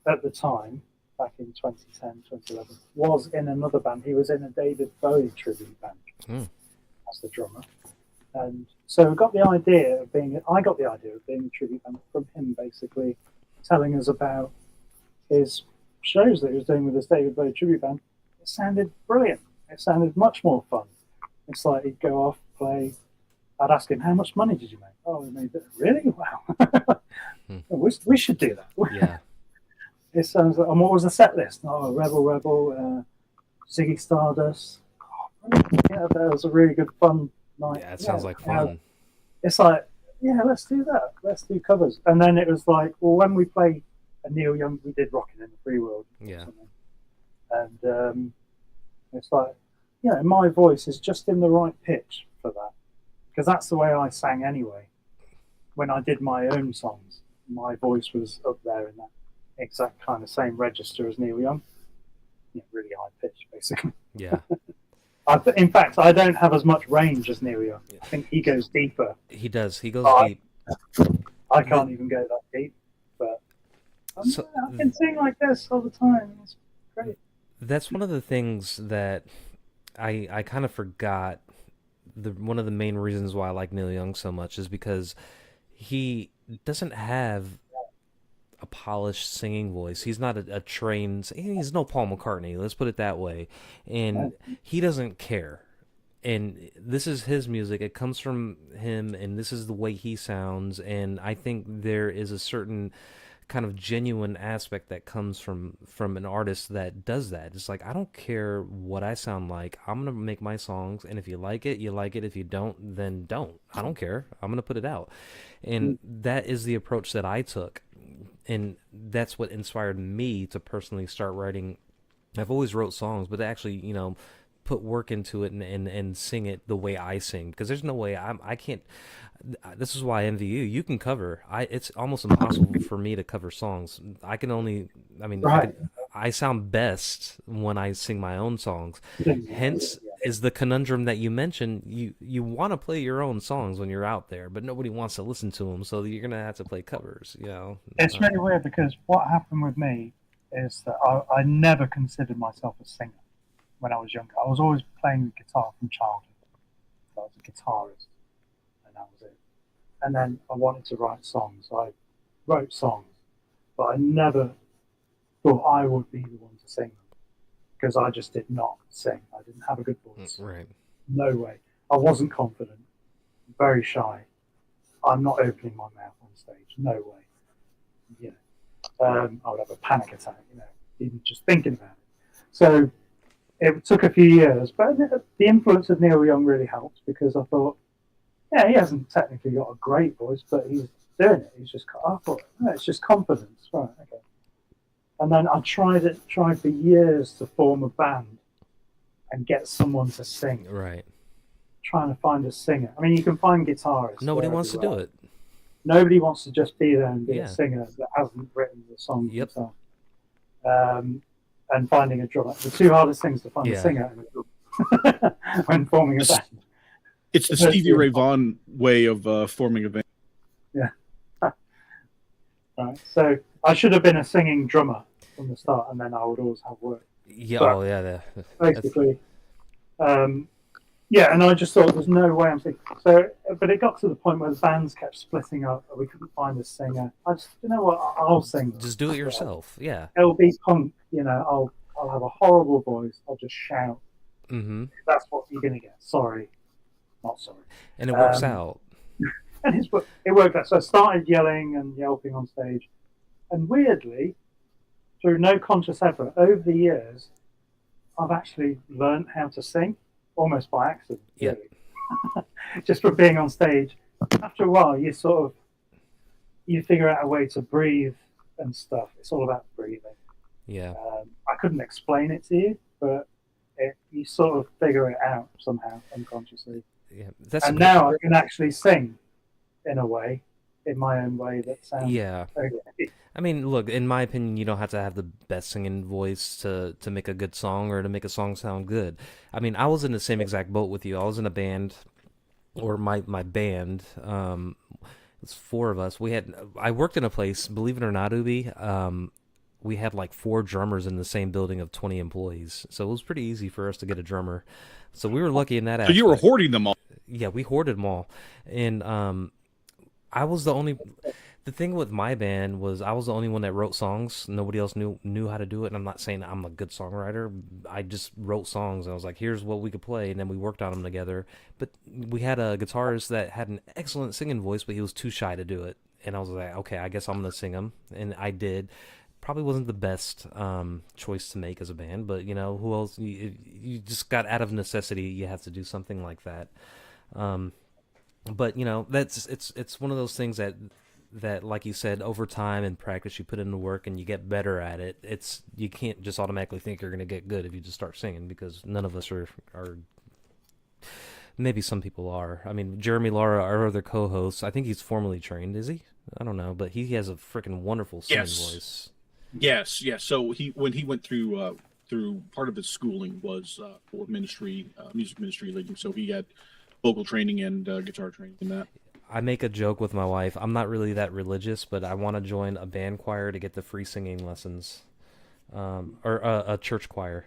at the time, back in 2010, 2011, was in another band. He was in a David Bowie tribute band as the drummer. And so I got the idea of being a tribute band from him, basically telling us about his shows that he was doing with this David Bowie tribute band. It sounded brilliant. It sounded much more fun. It's like he'd go off, play. I'd ask him, how much money did you make? Oh, we made it. Really? Wow. We should do that.
Yeah.
It sounds like, and what was the set list? Oh, Rebel, Ziggy Stardust. Oh, yeah, that was a really good fun night.
Yeah, it sounds like fun.
It's like, yeah, let's do that. Let's do covers. And then it was like, well, when we play a Neil Young, we did Rockin' in the Free World.
Yeah.
And it's like, yeah, my voice is just in the right pitch for that. Because that's the way I sang anyway. When I did my own songs, my voice was up there in that exact kind of same register as Neil Young. Yeah, really high pitch, basically.
Yeah.
In fact, I don't have as much range as Neil Young. I think he goes deeper.
He does. He goes deep.
I can't even go that deep. But I can sing like this all the time. It's great.
That's one of the things that I kind of forgot. One of the main reasons why I like Neil Young so much is because he doesn't have a polished singing voice. He's not a trained. He's no Paul McCartney. Let's put it that way. And he doesn't care. And this is his music. It comes from him, and this is the way he sounds. And I think there is a certain kind of genuine aspect that comes from an artist that does that. It's like, I don't care what I sound like. I'm gonna make my songs, and if you like it, you like it. If you don't, then don't. I don't care. I'm gonna put it out. And that is the approach that I took, and that's what inspired me to personally start writing. I've always wrote songs, but actually, put work into it and sing it the way I sing, because there's no way I can't. This is why I envy you. You can cover. It's almost impossible for me to cover songs. I can only. I mean, I sound best when I sing my own songs. Hence is the conundrum that you mentioned. You want to play your own songs when you're out there, but nobody wants to listen to them. So you're gonna have to play covers.
It's really weird, because what happened with me is that I never considered myself a singer when I was younger. I was always playing the guitar from childhood. I was a guitarist, and that was it. And then I wanted to write songs. I wrote songs, but I never thought I would be the one to sing them, because I just did not sing. I didn't have a good voice.
Right.
No way. I wasn't confident. Very shy. I'm not opening my mouth on stage. No way. I would have a panic attack, even just thinking about it. So it took a few years, but the influence of Neil Young really helped because I thought, yeah, he hasn't technically got a great voice, but he's doing it. He's just, I thought, no, it's just confidence, right? Okay. And then I tried for years to form a band and get someone to sing.
Right.
Trying to find a singer. I mean, you can find guitarists.
Nobody wants to do it.
Nobody wants to just be there and be
Yeah.
a singer that hasn't written the song
Yep.
himself. And finding a drummer. The two hardest things to find a singer and a drummer when forming a band.
It's the Stevie Ray Vaughan way of forming a band.
Yeah. Right. So I should have been a singing drummer from the start, and then I would always have work.
Yeah.
But
oh, yeah.
basically, yeah, and I just thought there's no way I'm singing. So, but it got to the point where the bands kept splitting up. We couldn't find a singer. I just, you know what? I'll sing.
Just do it yourself. Yeah.
It'll be punk. You know, I'll have a horrible voice. I'll just shout.
Mm-hmm.
That's what you're gonna get. Sorry, not sorry.
And it works out.
And it worked out. So I started yelling and yelping on stage, and weirdly, through no conscious effort, over the years, I've actually learned how to sing. Almost by accident, really.
Yeah.
Just from being on stage. After a while, you figure out a way to breathe and stuff. It's all about breathing.
Yeah.
I couldn't explain it to you, but you sort of figure it out somehow unconsciously.
Yeah.
And now I can actually sing in a way, in my own way that sounds okay.
I mean, look, in my opinion, you don't have to have the best singing voice to make a good song or to make a song sound good. I mean, I was in the same exact boat with you. I was in a band, or my band. It's four of us. I worked in a place, believe it or not, Ubie. We had like 4 drummers in the same building of 20 employees, so it was pretty easy for us to get a drummer. So we were lucky in that aspect.
So you were hoarding them all.
Yeah, we hoarded them all, and I was the only. The thing with my band was I was the only one that wrote songs. Nobody else knew how to do it. And I'm not saying I'm a good songwriter. I just wrote songs. And I was like, here's what we could play. And then we worked on them together. But we had a guitarist that had an excellent singing voice, but he was too shy to do it. And I was like, okay, I guess I'm going to sing them. And I did. Probably wasn't the best choice to make as a band. But, you know, who else? You just got out of necessity. You have to do something like that. But, you know, it's one of those things that like you said, over time and practice, you put in the work and you get better at it. You can't just automatically think you're going to get good if you just start singing, because none of us are maybe some people are. I mean, Jeremy Lara, our other co-host, I think he's formally trained, is he? I don't know, but he has a freaking wonderful singing voice.
Yes. So when he went through part of his schooling was for music ministry leading. So he had vocal training and guitar training in that.
I make a joke with my wife. I'm not really that religious, but I want to join a band choir to get the free singing lessons, or a church choir.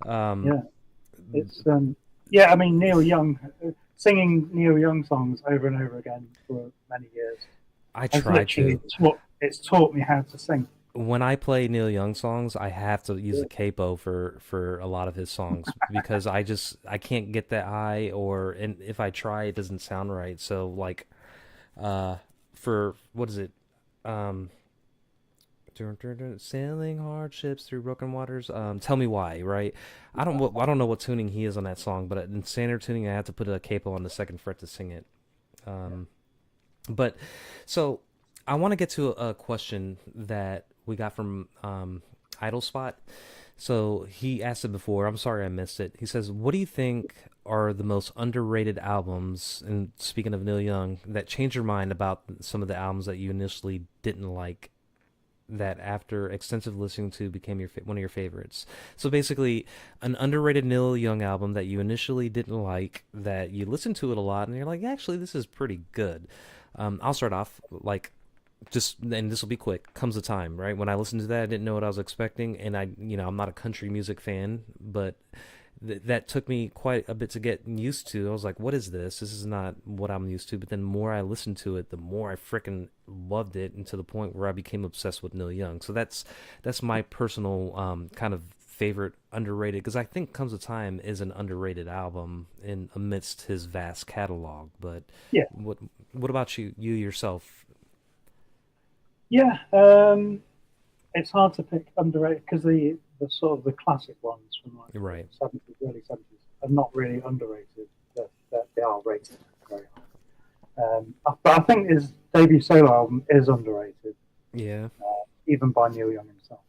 Yeah, it's yeah. I mean, Neil Young, singing Neil Young songs over and over again for many years.
I try to.
It's taught me how to sing.
When I play Neil Young songs, I have to use a capo for a lot of his songs because I can't get that high, and if I try, it doesn't sound right. So like, for what is it? Sailing hardships through broken waters. Tell me why, right? I don't know what tuning he is on that song, but in standard tuning, I have to put a capo on the second fret to sing it. But so I want to get to a question that we got from Idle Spot. So he asked it before. I'm sorry I missed it. He says, what do you think are the most underrated albums, and speaking of Neil Young, that changed your mind about some of the albums that you initially didn't like, that after extensive listening to became one of your favorites? So basically, an underrated Neil Young album that you initially didn't like, that you listened to it a lot, and you're like, actually, this is pretty good. I'll start off, and this will be quick. Comes a time, right? When I listened to that, I didn't know what I was expecting, and I'm not a country music fan, but that took me quite a bit to get used to. I was like, what is this? This is not what I'm used to. But then the more I listened to it, the more I freaking loved it, and to the point where I became obsessed with Neil Young. So that's my personal kind of favorite underrated, because I think Comes a Time is an underrated album in amidst his vast catalog. But
yeah,
what about you yourself?
Yeah, it's hard to pick underrated because the sort of the classic ones from like
Right.
the 70s, early 70s are not really underrated. They are rated very high. But I think his debut solo album is underrated,
Yeah.
even by Neil Young himself.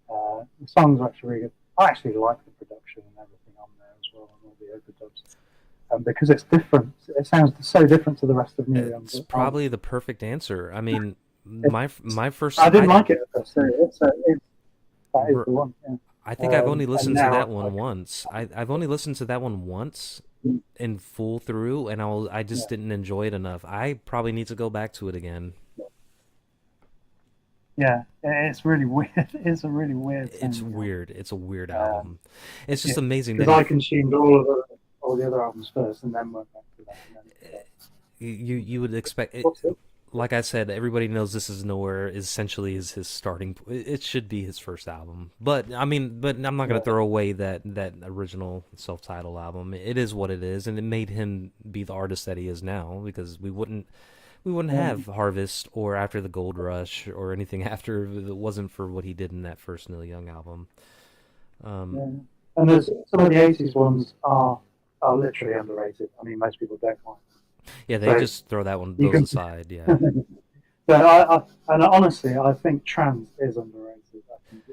The songs are actually really good. I actually like the production and everything on there as well, and all the overdubs. Because it's different. It sounds so different to the rest of Neil Young's.
It's probably the perfect answer. I mean, my first.
I didn't like it at first. So that is the one. Yeah.
I think I've only
And
listened to
now
that
it's
one
like-
once. I've only listened to that one once
Mm.
in full through, and I just
Yeah.
didn't enjoy it enough. I probably need to go back to it again.
Yeah, it's really weird. It's a really weird thing.
It's weird. It's a weird album. It's just
Yeah,
amazing
because
that
I consumed all the other albums first, and then went back to that. And then,
you would expect it.
What's it?
Like I said, everybody knows This Is Nowhere essentially is his starting. It should be his first album, but I mean, but I'm not gonna
Yeah.
throw away that original self-titled album. It is what it is, and it made him be the artist that he is now. Because we wouldn't have Harvest or After the Gold Rush or anything after if it wasn't for what he did in that first Neil Young album.
Yeah. And there's some of the '80s ones are literally underrated. I mean, most people don't like.
Yeah, they
So,
just throw that one
you
those
can-
aside. Yeah,
But and honestly, I think Trans is underrated. I think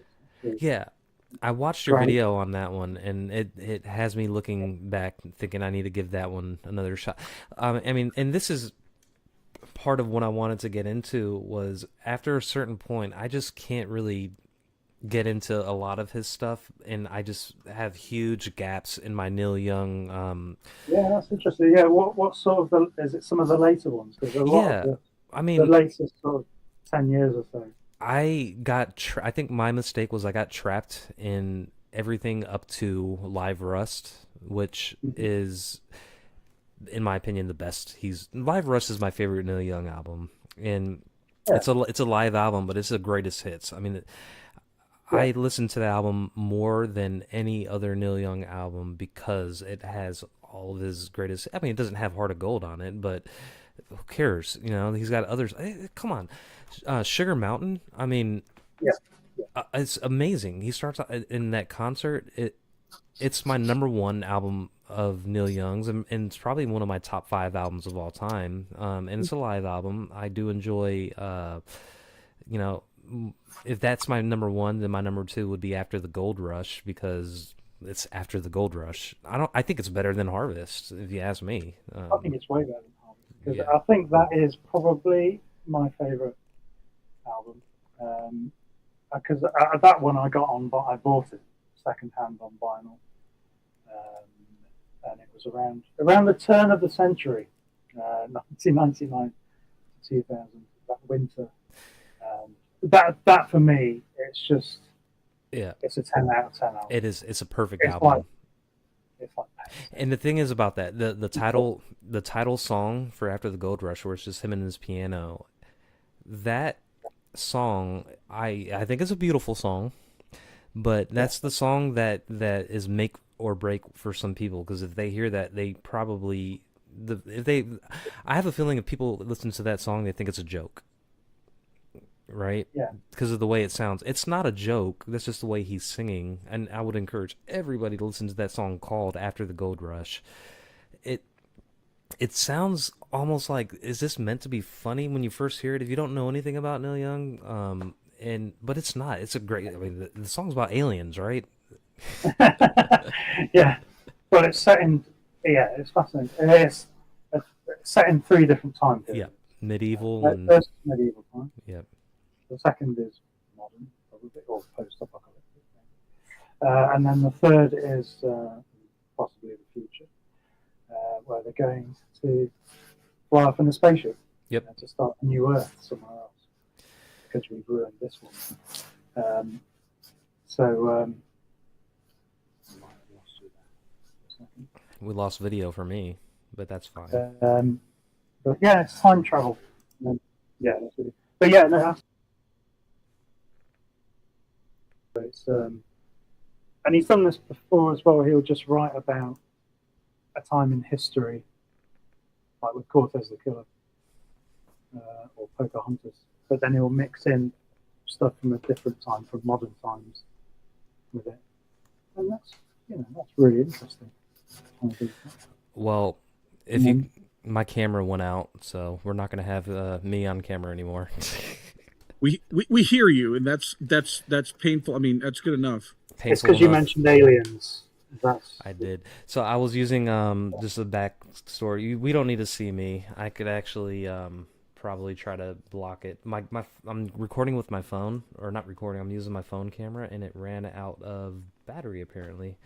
it's
yeah. I watched your
Right.
video on that one, and it has me looking back, thinking I need to give that one another shot. I mean, and this is part of what I wanted to get into was after a certain point, I just can't really get into a lot of his stuff, and I just have huge gaps in my Neil Young.
Yeah, that's interesting. Yeah, what sort of is it? Some of the later ones? Because a lot
Yeah,
of
I
the
mean,
latest sort of 10 years or so.
I think my mistake was I got trapped in everything up to Live Rust, which is, in my opinion, the best. Live Rust is my favorite Neil Young album, and
Yeah.
it's a live album, but it's the greatest hits. I mean, I listened to the album more than any other Neil Young album because it has all of his greatest. I mean, it doesn't have Heart of Gold on it, but who cares? You know, he's got others. Come on, Sugar Mountain. I mean,
Yeah.
it's amazing. He starts out in that concert. It's my number one album of Neil Young's, and it's probably one of my top 5 albums of all time. And it's a live album. I do enjoy. You know, if that's my number one, then my number 2 would be After the Gold Rush because it's After the Gold Rush. I think it's better than Harvest, if you ask me.
I think it's way better than Harvest. Because
Yeah.
I think that is probably my favourite album. Because that one I got on, but I bought it second hand on vinyl. And it was around the turn of the century, 1999 to 2000, that winter. That for me, it's just
Yeah,
it's a 10 out of 10 album.
it's a perfect
It's
album.
It's like
And the thing is about that, the title song for After the Gold Rush, where it's just him and his piano, that song, I think it's a beautiful song, but that's the song that is make or break for some people, because if they hear that, they probably I have a feeling if people listen to that song, they think it's a joke, right?
Yeah.
Because of the way it sounds. It's not a joke. That's just the way he's singing. And I would encourage everybody to listen to that song called After the Gold Rush. It sounds almost like, is this meant to be funny when you first hear it? If you don't know anything about Neil Young, but it's not. It's a great. I mean, the song's about aliens, right?
yeah, but it's set in. Yeah, it's fascinating. It's set in 3 different time periods.
Yeah, medieval
The
and
first is medieval time.
yeah,
The second is modern, probably, or post-apocalyptic. And then the third is possibly the future, where they're going to fly off in a spaceship.
Yep.
To start a new Earth somewhere else, because we've ruined this one. I might have lost you there for a second.
we lost video for me, but that's fine.
But yeah, it's time travel. Yeah, that's really. But yeah, no, it's and he's done this before as well. He'll just write about a time in history, like with Cortez the Killer or Pocahontas, but then he'll mix in stuff from a different time, from modern times, with it, and that's really interesting.
Well, if
Yeah.
you, my camera went out, so we're not going to have me on camera anymore.
We hear you, and that's painful. I mean, that's good enough.
It's
Painful
because you
enough.
mentioned aliens. That's
I did. So I was using just a backstory. We don't need to see me. I could actually probably try to block it. I'm recording with my phone, or not recording. I'm using my phone camera, and it ran out of battery apparently.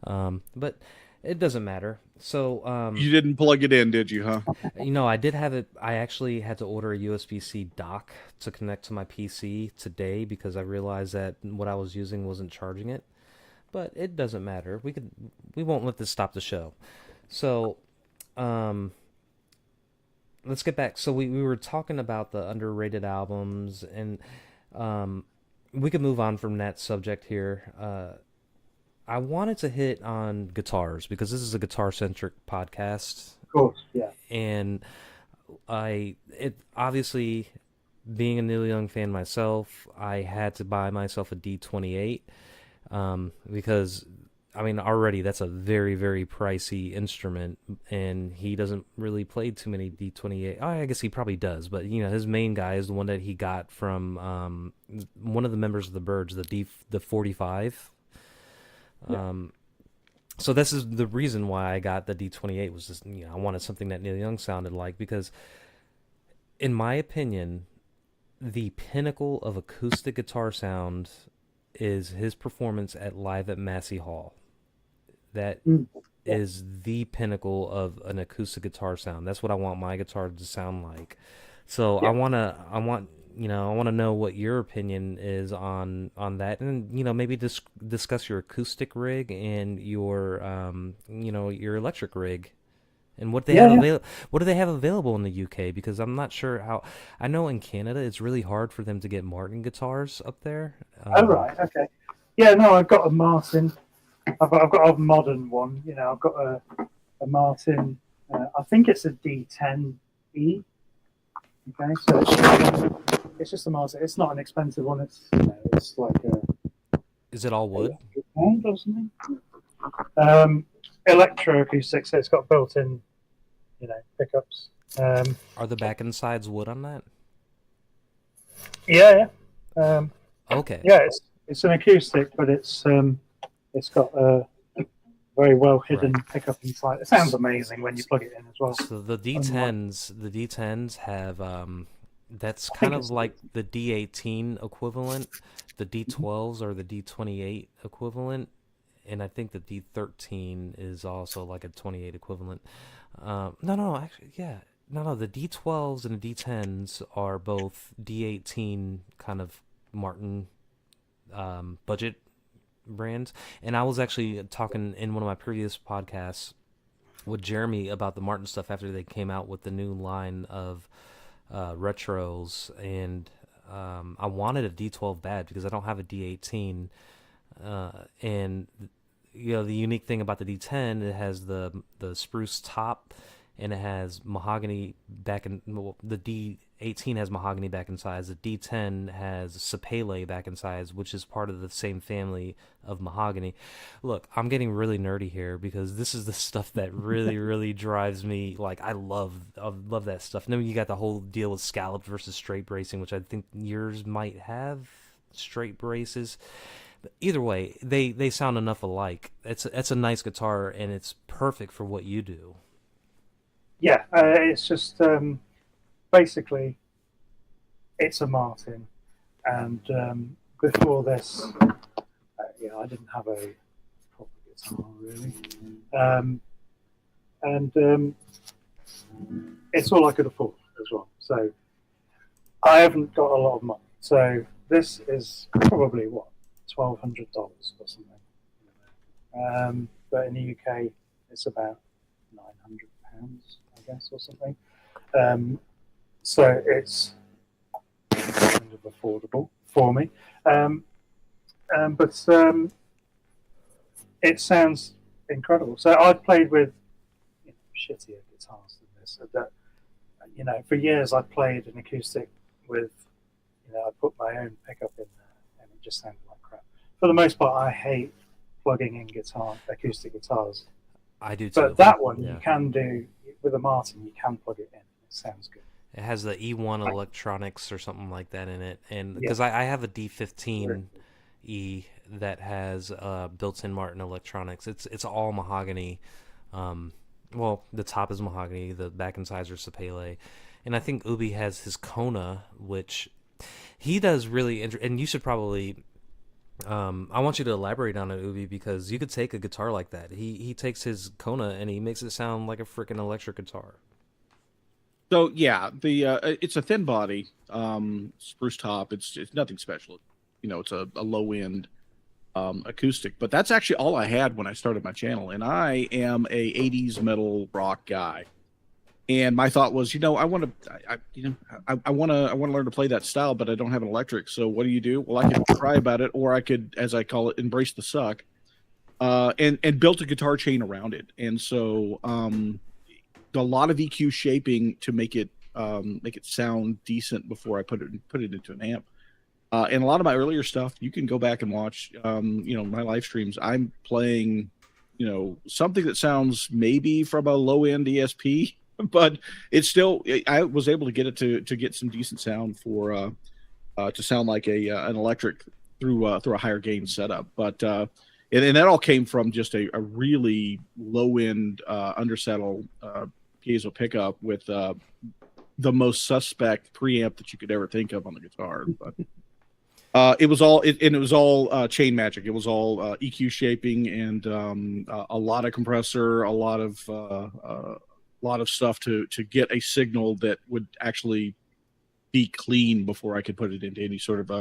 But it doesn't matter. So
You didn't plug it in, did you? Huh?
I did have it. I actually had to order a USB-C dock to connect to my PC today because I realized that what I was using wasn't charging it. But it doesn't matter. We won't let this stop the show. So, let's get back. So we were talking about the underrated albums, and we could move on from that subject here. I wanted to hit on guitars because this is a guitar-centric podcast,
of course, yeah.
and it obviously, being a Neil Young fan myself, I had to buy myself a D28. Because I mean already that's a very, very pricey instrument, and he doesn't really play too many D28. I guess he probably does, but his main guy is the one that he got from one of the members of the Byrds, the 45.
Yeah.
So this is the reason why I got the D28 was just I wanted something that Neil Young sounded like, because in my opinion the pinnacle of acoustic guitar sound is his performance at Live at Massey Hall. That is the pinnacle of an acoustic guitar sound. That's what I want my guitar to sound like. So
Yeah.
I want to know what your opinion is on that, and maybe discuss your acoustic rig and your your electric rig. And what they what do they have available in the UK? Because I'm not sure how. I know in Canada it's really hard for them to get Martin guitars up there.
Oh, right, okay. Yeah, no, I've got a Martin. I've got a modern one. I've got a Martin. I think it's a D10E. Okay, so it's just a Martin. It's not an expensive one. It's like a.
Is it all wood?
Pound or something. Electroacoustic, so it's got built-in, pickups.
Are the back and sides wood on that?
Yeah.
Okay.
Yeah, it's an acoustic, but it's got a very well hidden pickup inside. It sounds amazing when you plug it in as well.
So the D10s have that's kind of like the D18 equivalent. The D12s are the D28 equivalent, and I think the D13 is also like a 28 equivalent. No, actually, yeah. No, the D12s and the D10s are both D18 kind of Martin budget brands. And I was actually talking in one of my previous podcasts with Jeremy about the Martin stuff after they came out with the new line of retros, and I wanted a D12 bad because I don't have a D18, and the unique thing about the D10, it has the spruce top, and it has mahogany back in. Well, the D18 has mahogany back and sides. The D10 has sapele back and sides, which is part of the same family of mahogany. Look, I'm getting really nerdy here because this is the stuff that really, really drives me. Like I love that stuff. And then you got the whole deal with scalloped versus straight bracing, which I think yours might have straight braces. Either way, they sound enough alike. It's a nice guitar, and it's perfect for what you do.
Yeah, it's just basically it's a Martin, and before this, I didn't have a proper guitar really, and it's all I could afford as well. So I haven't got a lot of money. So this is probably $1,200 or something. But in the UK, it's about £900, I guess, or something. So it's kind of affordable for me. But it sounds incredible. So I've played with shittier guitars than this. That for years I played an acoustic with I put my own pickup in there, and it just sounded like crap. For the most part, I hate plugging in acoustic guitars.
I do too.
But that one
Yeah.
you can do with a Martin. You can plug it in. It sounds good.
It has the E1 electronics or something like that in it, and
Yeah.
because I have a D15E that has built-in Martin electronics. It's all mahogany. Well, the top is mahogany, the back and sides are sapele, and I think Ubie has his Kona, which he does really and you should probably. I want you to elaborate on it, Ubie, because you could take a guitar like that. He takes his Kona and he makes it sound like a freaking electric guitar.
So yeah, it's a thin body, spruce top. It's nothing special. It's a low end acoustic. But that's actually all I had when I started my channel, and I am a '80s metal rock guy. And my thought was, I want to learn to play that style, but I don't have an electric. So what do? Well, I could try about it, or I could, as I call it, embrace the suck, and built a guitar chain around it. And so a lot of EQ shaping to make it sound decent before I put it into an amp. And a lot of my earlier stuff, you can go back and watch, my live streams. I'm playing, something that sounds maybe from a low end ESP. But it's still, I was able to get it to get some decent sound for to sound like an electric through a higher gain setup. But and that all came from just a really low end undersaddle piezo pickup with the most suspect preamp that you could ever think of on the guitar. But it was all chain magic. It was all EQ shaping and a lot of compressor, a lot of stuff to get a signal that would actually be clean before I could put it into any sort of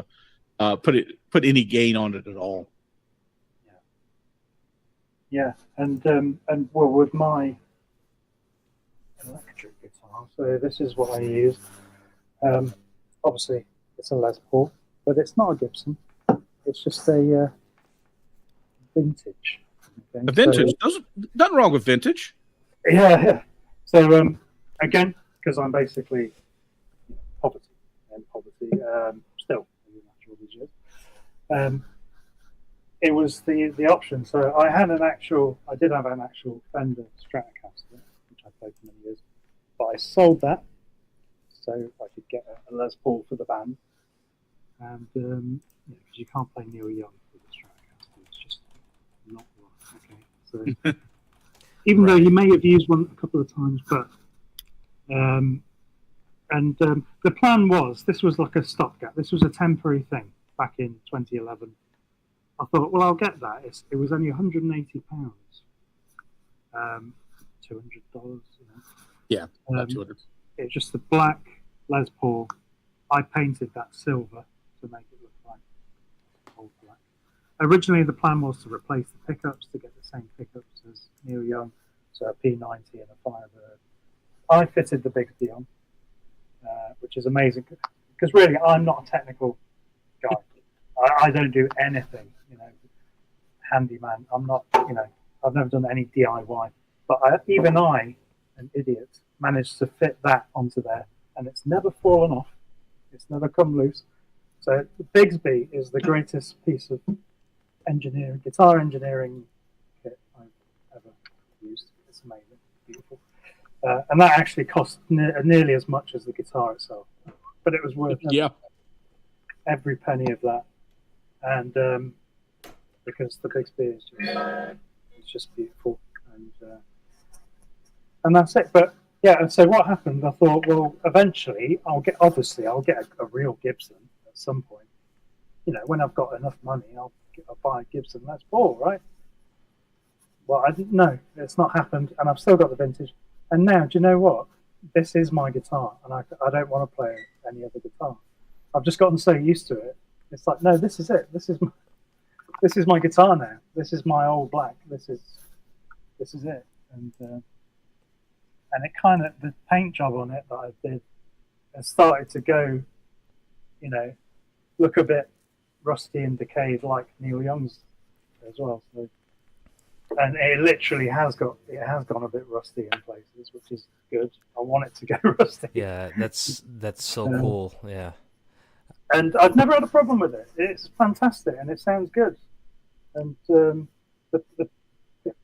a put any gain on it at all.
Yeah, and well, with my electric guitar, so this is what I use. Obviously, it's a Les Paul, but it's not a Gibson. It's just a vintage.
A vintage? Nothing wrong with vintage.
Yeah. So again, because I'm basically poverty, still in the natural digits. It was the option. So I did have an actual Fender Stratocaster, which I played for many years, but I sold that so I could get a Les Paul for the band. And because you can't play Neil Young with the Stratocaster, it's just not right. Okay, so. Even though you may have used one a couple of times, but the plan was, this was like a stopgap. This was a temporary thing back in 2011. I thought, well, I'll get that. It was only £180, $200.
Yeah, about 200.
It's just the black Les Paul. I painted that silver to make it look like old black. Originally, the plan was to replace the pickups to get the same pickups as Neil Young, so a P90 and a Firebird. I fitted the Bigsby on, which is amazing because really I'm not a technical guy. I don't do anything, handyman. I'm not, I've never done any DIY. But even I, an idiot, managed to fit that onto there, and it's never fallen off. It's never come loose. So the Bigsby is the greatest piece of guitar engineering kit I've ever used. It's amazing, beautiful, and that actually cost nearly as much as the guitar itself, but it was worth every penny of that. And because the Bigsby is just beautiful, and that's it. But yeah, and so what happened? I thought, well, eventually I'll get a real Gibson at some point. When I've got enough money, I'll buy a Gibson Les Paul, right? Well, I didn't know. It's not happened, and I've still got the vintage. And now, do you know what? This is my guitar, and I don't want to play any other guitar. I've just gotten so used to it. It's like, no, this is it. This is my guitar now. This is my old black. This is it. And it kind of, the paint job on it that I did has started to go, look a bit rusty and decayed like Neil Young's as well. So, and it literally has gone a bit rusty in places, which is good. I want it to go rusty.
Yeah, that's so cool. Yeah,
And I've never had a problem with it. It's fantastic and it sounds good. And the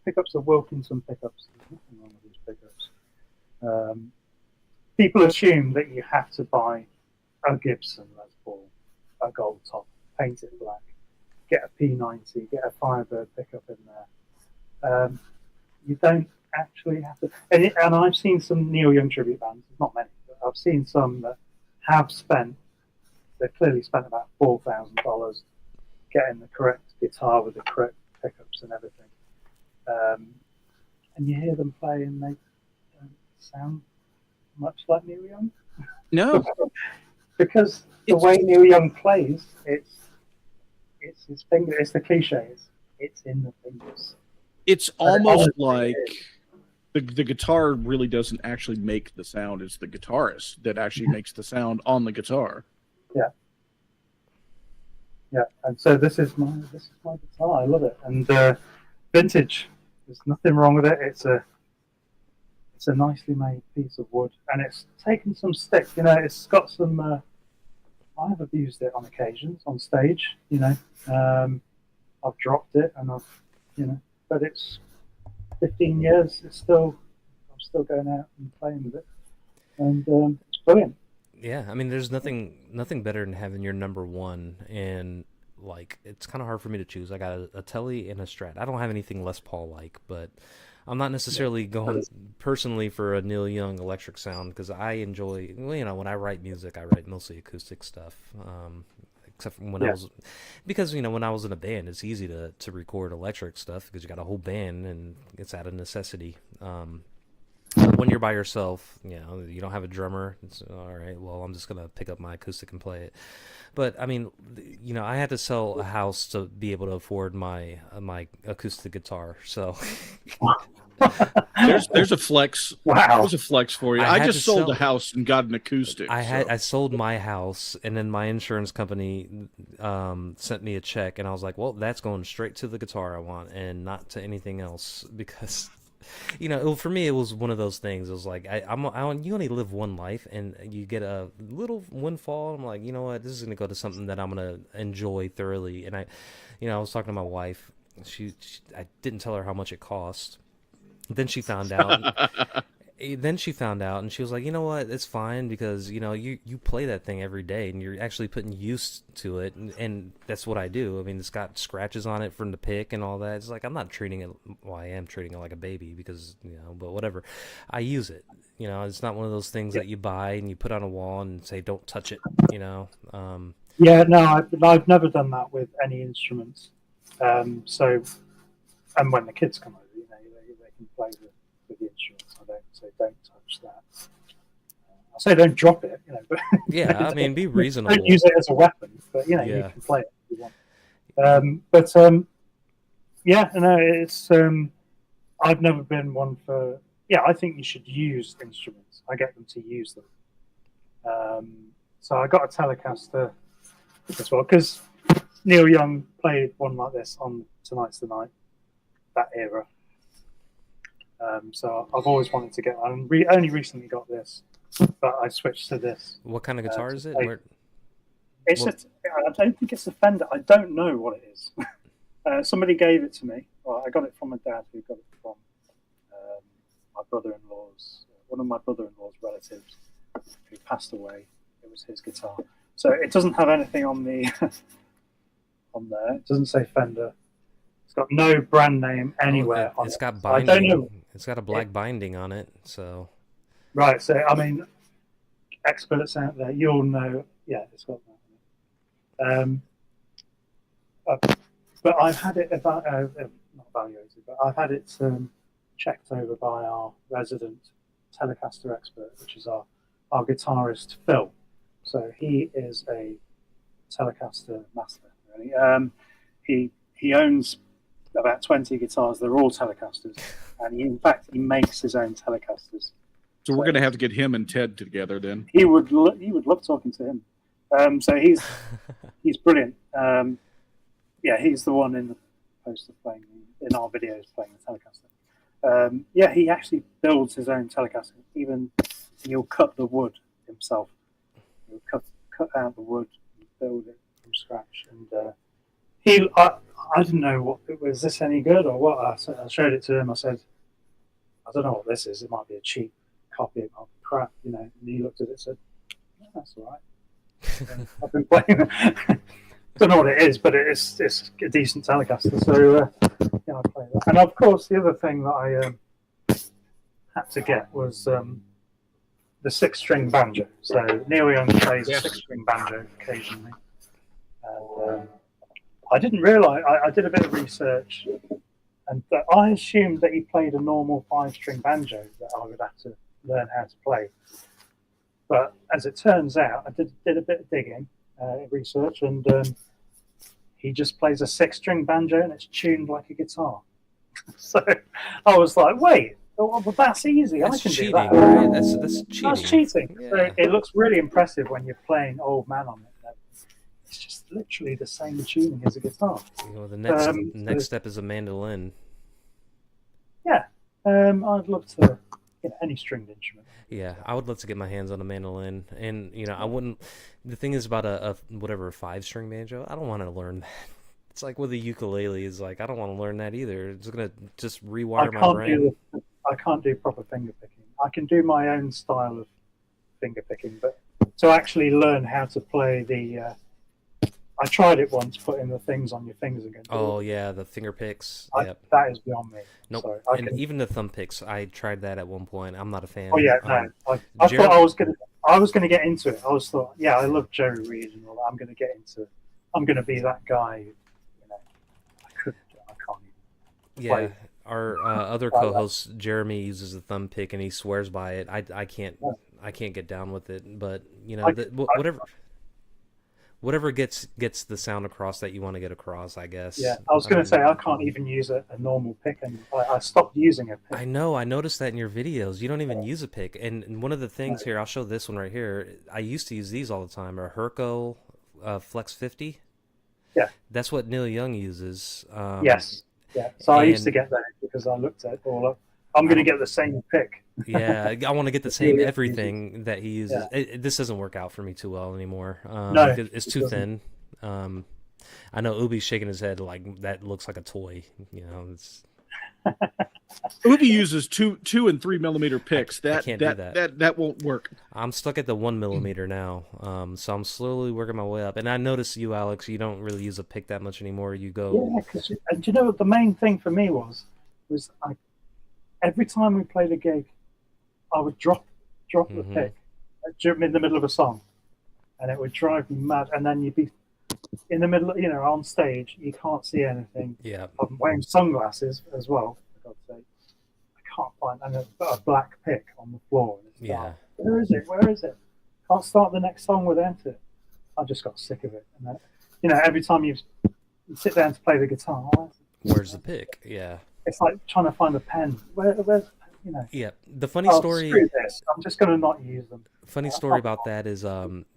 pickups are Wilkinson pickups. There's nothing wrong with these pickups. People assume that you have to buy a Gibson Les Paul, a gold top, paint it black, get a P90, get a Firebird pickup in there. You don't actually have to. And I've seen some Neil Young tribute bands, not many, but I've seen some that have spent, they've clearly spent about $4,000 getting the correct guitar with the correct pickups and everything. And you hear them play and they don't sound much like Neil Young.
No,
because the way Neil Young plays, it's his finger. It's the cliches. It's in the fingers.
it's almost like the guitar really doesn't actually make the sound. It's the guitarist that actually makes the sound on the guitar.
Yeah, and so this is my guitar. I love it, and vintage. There's nothing wrong with it. It's a nicely made piece of wood, and it's taken some stick. You know, it's got some. I've abused it on occasions on stage. You know, I've dropped it, and but it's 15 years. I'm still going out and playing with it, and it's brilliant.
Yeah, I mean, there's nothing better than having your number one, and like it's kind of hard for me to choose. I got a Telly and a Strat. I don't have anything Les Paul like, but I'm not necessarily going personally for a Neil Young electric sound because I enjoy. Well, you know, when I write music, I write mostly acoustic stuff. Except for when I was, because when I was in a band, it's easy to record electric stuff because you got a whole band and it's out of necessity. When you're by yourself, you don't have a drummer. It's all right. Well, I'm just gonna pick up my acoustic and play it. But I mean, I had to sell a house to be able to afford my acoustic guitar. So
there's a flex.
Wow.
There's a flex for you. I just sold a house and got an acoustic.
I sold my house, and then my insurance company sent me a check, and I was like, well, that's going straight to the guitar I want, and not to anything else because. For me, it was one of those things. It was like, you only live one life, and you get a little windfall. I'm like, you know what? This is going to go to something that I'm going to enjoy thoroughly. And I was talking to my wife. I didn't tell her how much it cost. Then she found out. And she was like, you know what? It's fine because, you play that thing every day and you're actually putting use to it. And that's what I do. I mean, it's got scratches on it from the pick and all that. It's like, I'm not treating it, well, I am treating it like a baby because, but whatever. I use it. It's not one of those things that you buy and you put on a wall and say, don't touch it,
Yeah, no, I've never done that with any instruments. And when the kids come over, they can play with the instruments. I don't say don't touch that. I say don't drop it, but
yeah, I mean, be reasonable.
Don't use it as a weapon, but you can play it if you want. It's I've never been one for. Yeah, I think you should use instruments. I get them to use them. So I got a Telecaster as well because Neil Young played one like this on Tonight's the Night, that era. So I've always wanted to get one. Only recently got this, but I switched to this.
What kind of guitar is it?
I don't think it's a Fender. I don't know what it is. Somebody gave it to me. Well, I got it from my dad, who got it from my brother-in-law's, one of my brother-in-law's relatives, who passed away. It was his guitar. So it doesn't have anything on the on there. It doesn't say Fender. It's got no brand name anywhere on it.
It's got binding.
I don't know.
It's got a black binding on it, so.
Right, so I mean, experts out there, you'll know. Yeah, it's got that on it. But I've had it not evaluated, but I've had it checked over by our resident Telecaster expert, which is our guitarist Phil. So he is a Telecaster master. Really, he owns about 20 guitars. They're all Telecasters, and in fact he makes his own Telecasters.
So we're going to have to get him and Ted together then.
He would love talking to him. So he's brilliant. He's the one in the poster playing in our videos playing the Telecaster. He actually builds his own Telecaster. Even he'll cut the wood himself. He'll cut out the wood build it from scratch. And I didn't know was this any good or what. I showed it to him. I said, I don't know what this is. It might be a cheap copy. It might be crap, And he looked at it and said, yeah, that's all right. I've been playing it. Don't know what it is, but it's a decent Telecaster. So I play that. And of course, the other thing that I had to get was the 6-string banjo. So Neil Young plays a 6-string banjo occasionally, and I didn't realise. I did a bit of research, and I assumed that he played a normal 5-string banjo that I would have to learn how to play. But as it turns out, I did a bit of digging, research, and he just plays a 6-string banjo and it's tuned like a guitar. So I was like, wait, well, that's easy.
That's
I can
cheating,
do that.
right? That's cheating.
That's cheating.
Yeah.
So it looks really impressive when you're playing Old Man on it. It's just literally the same tuning as a guitar.
The next step is a mandolin.
Yeah, I'd love to get any stringed instrument.
Yeah, I would love to get my hands on a mandolin, and I wouldn't. The thing is about a 5-string banjo, I don't want to learn that. It's like with a ukulele, is like I don't want to learn that either. It's gonna just rewire my brain.
I can't do proper finger picking. I can do my own style of finger picking, but to actually learn how to play the, I tried it once, putting the things on your fingers again.
Oh yeah, the finger picks.
That is beyond me.
Nope.
So
even the thumb picks, I tried that at one point. I'm not a fan.
Oh yeah, no. I thought I was gonna get into it. I love Jerry Reed and all that. I'm gonna be that guy. I can't even.
Yeah. Play. Our other co-host Jeremy uses a thumb pick and he swears by it. I can't get down with it, but whatever gets the sound across that you want to get across, I guess.
Yeah, I was going to say I can't even use a normal pick, and I stopped using a pick.
I know. I noticed that in your videos. You don't even use a pick. And one of the things here, I'll show this one right here. I used to use these all the time. A Herco Flex 50.
Yeah.
That's what Neil Young uses.
Yes. Yeah. So I used to get that because I looked at it all up. I'm going to get the same pick.
Yeah, I want to get the same everything that he uses. Yeah. This doesn't work out for me too well anymore.
No,
it's too thin. I know Ubie's shaking his head like that looks like a toy. It's.
Ubie uses 2 and 3 millimeter picks.
I can't do that.
That won't work.
I'm stuck at the 1 millimeter now. So I'm slowly working my way up. And I notice you, Alex, you don't really use a pick that much anymore. You go.
Yeah, and you know what the main thing for me was every time we played a gig, I would drop the pick in the middle of a song, and it would drive me mad. And then you'd be in the middle, on stage, you can't see anything.
Yeah,
I'm wearing sunglasses as well, for God's sake. I can't find, and I've got a black pick on the floor.
Yeah.
Where is it? Can't start the next song without it. I just got sick of it. And then, every time you sit down to play the guitar,
where's the pick? Yeah.
It's like trying to find a pen. Where's.
Yeah, the funny story.
Screw this. I'm just going to not use them.
Funny story about that is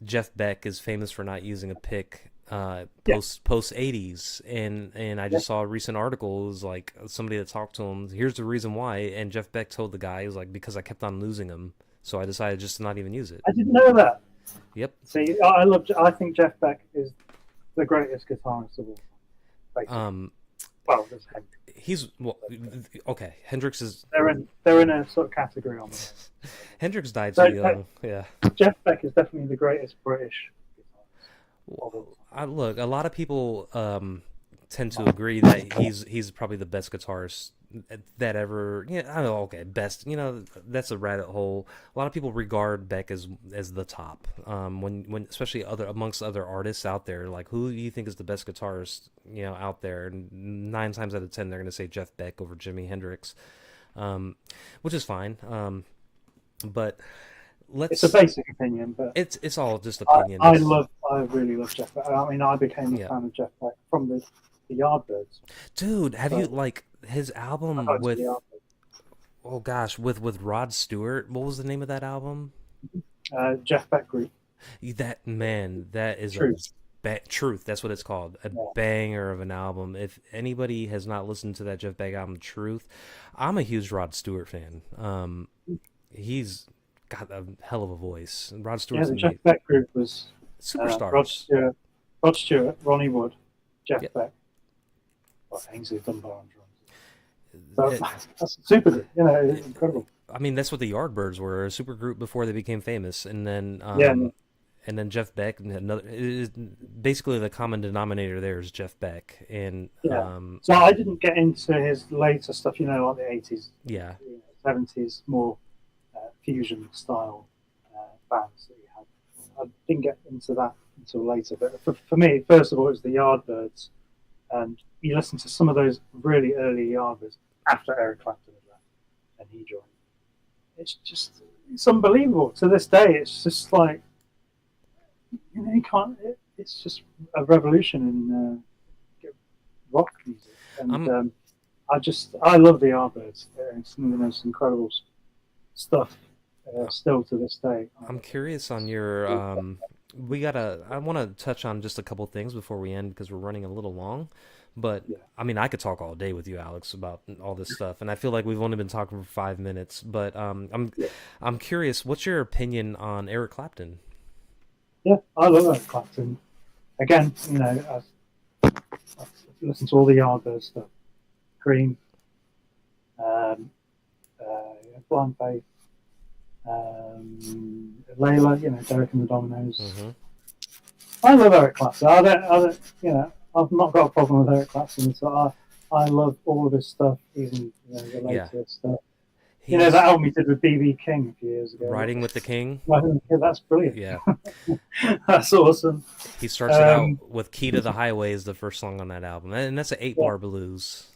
Jeff Beck is famous for not using a pick post 80s, and I just saw a recent article. It was like somebody that talked to him. Here's the reason why, and Jeff Beck told the guy, he was like, because I kept on losing him, so I decided just to not even use it.
I didn't know that.
Yep.
See, I think Jeff Beck is the greatest guitarist of all time. Well, there's Hendrix.
Okay. Hendrix is.
They're in a sort of category on that.
Hendrix died so young. Yeah.
Jeff Beck is definitely the greatest British
guitarist. Look, a lot of people tend to agree that he's probably the best guitarist that ever. I know. Okay, best. That's a rabbit hole. A lot of people regard Beck as the top. When especially amongst other artists out there, like who do you think is the best guitarist out there? And 9 times out of 10 they're going to say Jeff Beck over Jimi Hendrix, which is fine. But
it's a basic opinion, but
it's all just opinion.
I really love Jeff Beck. I mean, I became a fan of Jeff Beck from the Yardbirds.
Dude, have you his album with? Oh gosh, with Rod Stewart. What was the name of that album?
Jeff Beck Group.
That is
Truth.
Truth. That's what it's called. A banger of an album. If anybody has not listened to that Jeff Beck album, Truth, I'm a huge Rod Stewart fan. He's got a hell of a voice. Rod Stewart's
the Jeff Beck Group was
superstars.
Rod Stewart, Ronnie Wood, Jeff
Yep.
Beck, Ainsley Dunbar on
It-
drums. That's a super group, it's incredible.
I mean, that's what the Yardbirds were, a super group before they became famous, and then
Yeah.
and then Jeff Beck, and another. Basically, the common denominator there is Jeff Beck, and
Yeah. So I didn't get into his later stuff, like the 80s,
yeah,
70s, more fusion style bands that he had. I didn't get into that until later. But for me, first of all, it was the Yardbirds. And you listen to some of those really early Yardbirds after Eric Clapton had left and he joined. It's unbelievable. To this day, it's just like, you can't, it's just a revolution in rock music. And I love the Yardbirds. It's some of the most incredible stuff still to this day.
I'm curious on your. I want to touch on just a couple things before we end because we're running a little long. But
Yeah.
I mean, I could talk all day with you, Alex, about all this stuff, and I feel like we've only been talking for 5 minutes. But I'm curious. What's your opinion on Eric Clapton?
Yeah, I love Eric Clapton. Again, I've listened to all the Yardbirds stuff. Cream, Blind Faith, Layla, Derek and the Dominoes.
Mm-hmm.
I love Eric Clapton. I don't, I've not got a problem with Eric Clapton. So I love all of his stuff, even the later stuff. That album he did with B.B. King a few years ago.
Riding with the King.
Yeah, that's brilliant.
Yeah.
That's awesome.
He starts it out with Key to the Highway is the first song on that album. And that's an 8-bar blues.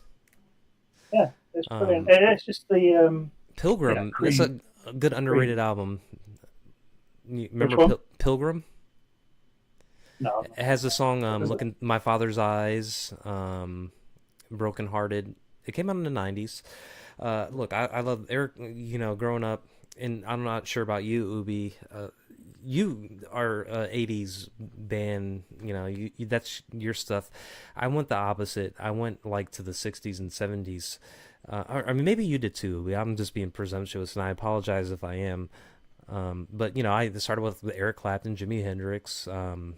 Yeah, it's brilliant. It's just the...
Pilgrim. That's a good underrated album. You remember Pilgrim?
No.
It has a song, Look in My Father's Eyes, Broken Hearted. It came out in the 90s. Look, I love Eric, growing up, and I'm not sure about you, Ubie. You are a 80s band, that's your stuff. I went the opposite. I went to the 60s and 70s. I mean, maybe you did too, Ubie. I'm just being presumptuous, and I apologize if I am. But, I started with Eric Clapton, Jimi Hendrix, and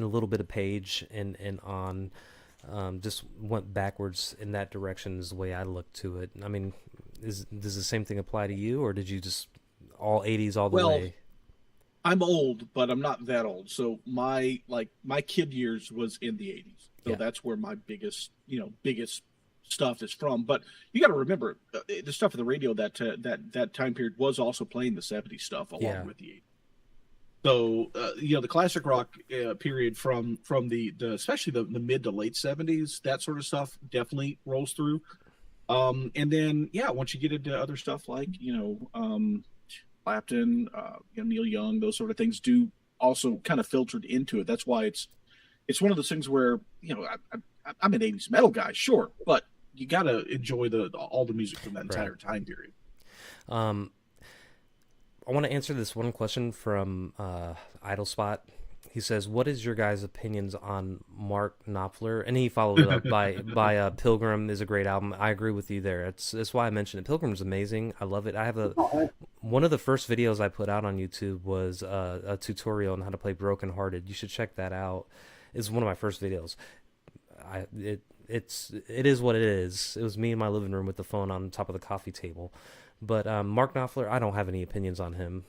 a little bit of Page and on. Just went backwards in that direction is the way I look to it. I mean, does the same thing apply to you, or did you just all 80s all the way?
I'm old, but I'm not that old. So my kid years was in the 80s. So that's where my biggest stuff is from. But you got to remember the stuff of the radio that time period was also playing the 70s stuff along with the 80s. So the classic rock period from the especially the mid to late 70s, that sort of stuff definitely rolls through. And then once you get into other stuff like Clapton, Neil Young, those sort of things do also kind of filtered into it. That's why it's one of those things where I'm an 80s metal guy, sure, but you got to enjoy all the music from that entire time period.
I want to answer this one question from Idle Spot. He says, "What is your guys' opinions on Mark Knopfler?" And he followed it up by "Pilgrim is a great album." I agree with you there. That's why I mentioned it. Pilgrim's amazing. I love it. I have one of the first videos I put out on YouTube was a tutorial on how to play Broken Hearted. You should check that out. It's one of my first videos. It is what it is. It was me in my living room with the phone on top of the coffee table. But Mark Knopfler, I don't have any opinions on him.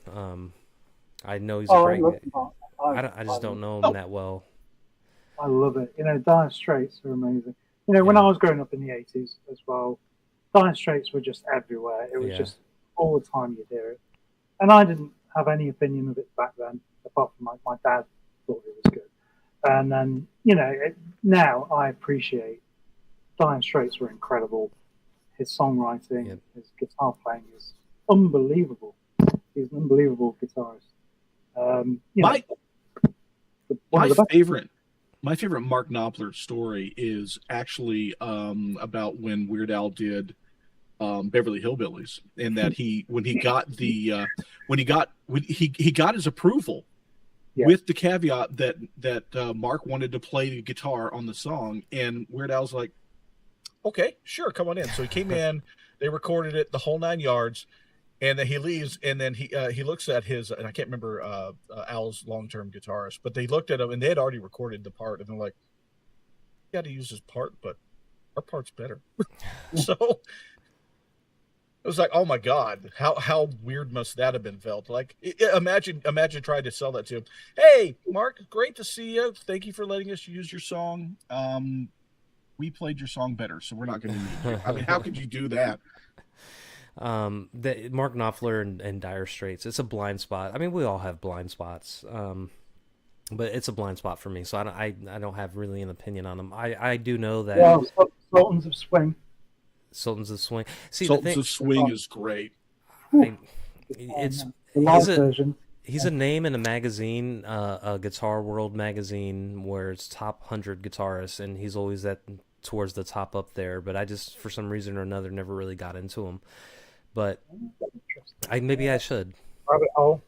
I know he's a great guy. I just don't know him that well.
I love it. Dire Straits are amazing. When I was growing up in the 80s as well, Dire Straits were just everywhere. It was just all the time you'd hear it. And I didn't have any opinion of it back then, apart from my dad thought it was good. And then, now I appreciate Dire Straits were incredible. His songwriting, his guitar playing is unbelievable. He's an unbelievable guitarist.
My favorite Mark Knopfler story is actually about when Weird Al did Beverly Hillbillies, and that he got his approval with the caveat that Mark wanted to play the guitar on the song, and Weird Al's like, okay, sure, come on in. So he came in, they recorded it, the whole 9 yards, And then he leaves, and then he looks at his, and I can't remember Al's long-term guitarist, but they looked at him, and they had already recorded the part, and they're like, "You got to use his part, but our part's better." So it was like, oh my god, how weird must that have been felt? Like, imagine trying to sell that to him. Hey, Mark, great to see you. Thank you for letting us use your song. We played your song better, so we're not going to use you. I mean, how could you do that?
Mark Knopfler and Dire Straits, it's a blind spot. I mean, we all have blind spots, but it's a blind spot for me, so I don't have really an opinion on them. I do know that
Sultans of Swing.
Sultans of Swing. See,
Sultans of Swing is great.
It's
the live version.
He's a name in a magazine, a Guitar World magazine, where it's top 100 guitarists, and he's always towards the top up there. But I just, for some reason or another, never really got into him. But maybe I should.
Rabbit hole.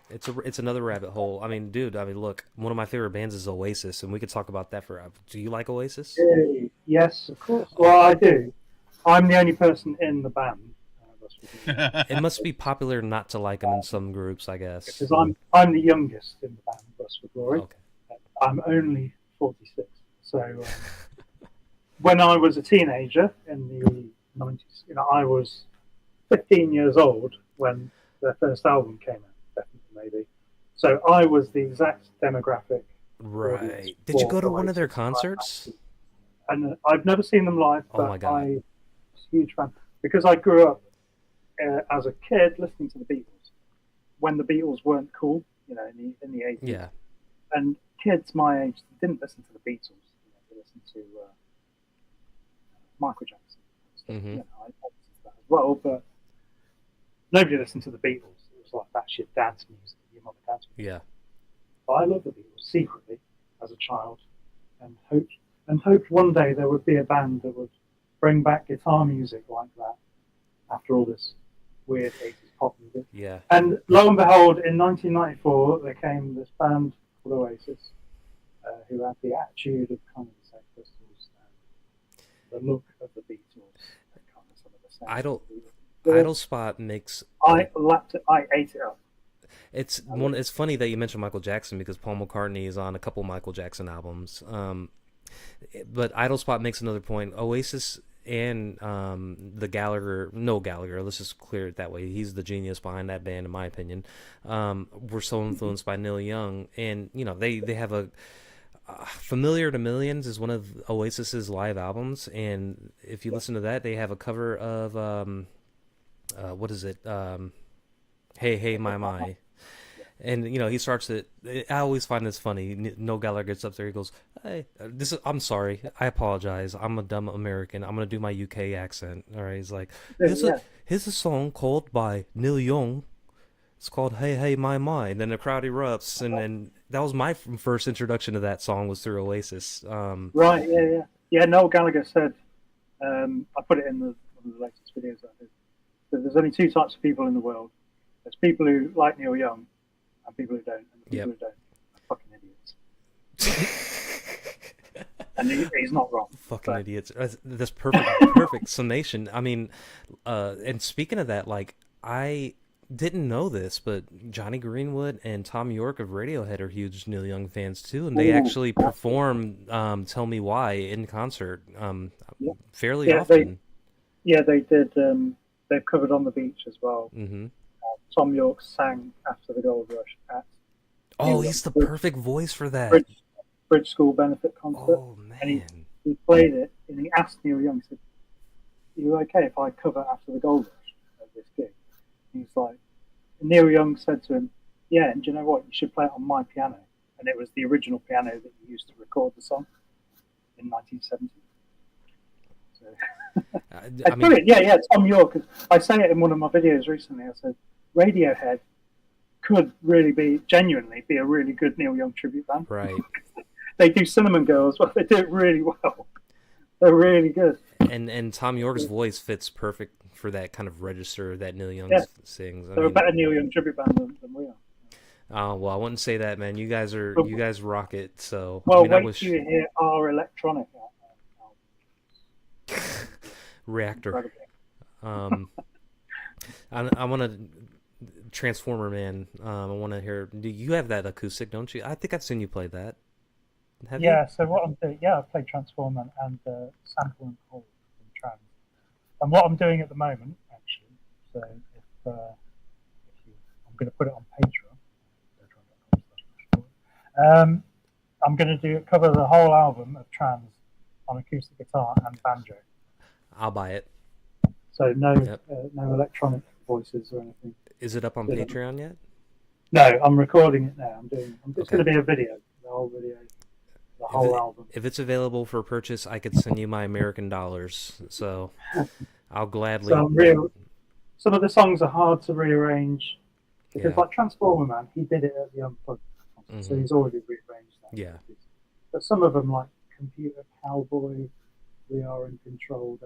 It's another rabbit hole. I mean, dude. I mean, look. One of my favorite bands is Oasis, and we could talk about that forever. Do you like Oasis?
Yes, of course. Well, I do. I'm the only person in the band.
It must be popular not to like them in some groups, I guess.
Because I'm the youngest in the band, Bus for Glory.
Okay.
I'm only 46. So when I was a teenager in the 90s, I was 15 years old when their first album came out, definitely maybe. So I was the exact demographic.
Right. Did you go to one of their concerts?
And I've never seen them live, but
oh my God.
I was a huge fan because I grew up as a kid listening to the Beatles when the Beatles weren't cool, in the 80s.
Yeah.
And kids my age didn't listen to the Beatles. They listened to Michael Jackson.
Mm-hmm.
I listened to that as well, but nobody listened to the Beatles. It was like that shit dance music. Your mother dance music.
Yeah.
But I loved the Beatles secretly as a child, and hoped one day there would be a band that would bring back guitar music like that after all this weird 80s pop music.
Yeah.
And lo and behold, in 1994, there came this band called Oasis, who had the attitude of kind of the Sex Pistols and the look of the Beatles, and kind of some of the sound.
Idle Spot makes.
I ate it up.
It's funny that you mentioned Michael Jackson because Paul McCartney is on a couple Michael Jackson albums. But Idle Spot makes another point. Oasis and the Gallagher, let's just clear it that way. He's the genius behind that band, in my opinion. Were so influenced by Neil Young, and they have a Familiar to Millions is one of Oasis's live albums, and if you listen to that, they have a cover of what is it? Hey Hey My My. And he starts it. I always find this funny. Noel Gallagher gets up there. He goes, "Hey, I'm sorry. I apologize. I'm a dumb American. I'm gonna do my UK accent." All right. He's like, "Here's a song called by Neil Young. It's called Hey Hey My My." And then the crowd erupts, and then that was my first introduction to that song was through Oasis.
Right. Yeah. Noel Gallagher said, I put it in one of the latest videos I did. That there's only two types of people in the world. There's people who like Neil Young. And people who don't, and the people who don't are fucking idiots. And he's not wrong.
Fucking idiots. That's perfect summation. I mean, and speaking of that, like, I didn't know this, but Johnny Greenwood and Tom York of Radiohead are huge Neil Young fans too, and they actually perform "Tell Me Why" in concert fairly often.
They did. They've covered "On the Beach" as well.
Mm-hmm.
Tom York sang After the Gold Rush at.
He's the perfect voice for that.
Bridge School benefit concert.
Oh man!
And he played it, and he asked Neil Young, he said, "Are you okay if I cover After the Gold Rush at this gig?" And he's like, and Neil Young said to him, "Yeah, and do you know what? You should play it on my piano." And it was the original piano that he used to record the song in 1970. So, brilliant. Yeah, Tom York. I say it in one of my videos recently. I said, Radiohead could really genuinely be a really good Neil Young tribute band.
Right.
They do Cinnamon Girls, but they do it really well. They're really good.
And Tom York's voice fits perfect for that kind of register that Neil Young sings.
They're a better Neil Young tribute band than we are.
Oh, well, I wouldn't say that, man. You guys rock it. So
well,
I
wait till you hear our electronic album.
Reactor. I want to Transformer Man. I want to hear. Do you have that acoustic? Don't you? I think I've seen you play that. Have you?
Yeah, so what I'm doing, yeah, I've played Transformer and Sample and Hold from Trans. And what I'm doing at the moment, actually, so if you, I'm going to put it on Patreon. I'm going to cover the whole album of Trans on acoustic guitar and banjo.
I'll buy it.
So no,
Yep.
no electronic voices or anything.
Is it up on Patreon yet?
No, I'm recording it now. It's
Okay.
going to be a video, the whole video, the whole album.
If it's available for purchase, I could send you my American dollars. So I'll gladly.
Some of the songs are hard to rearrange because,
Yeah.
like Transformer Man, he did it at the Unplugged, so he's already rearranged that.
Yeah.
But some of them, like Computer Cowboy, We Are in Control,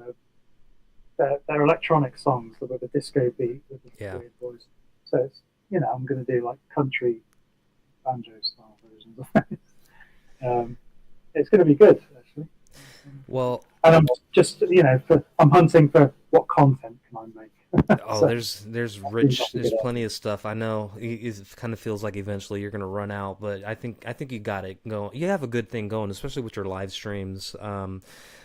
they're electronic songs with a disco beat with a weird voice. So it's, I'm going to do like country banjo style versions of it. It's going to be good, actually.
Well,
and I'm just, I'm hunting for what content can I make.
So, there's plenty of stuff. I know it kind of feels like eventually you're going to run out, but I think you got it going. You have a good thing going, especially with your live streams.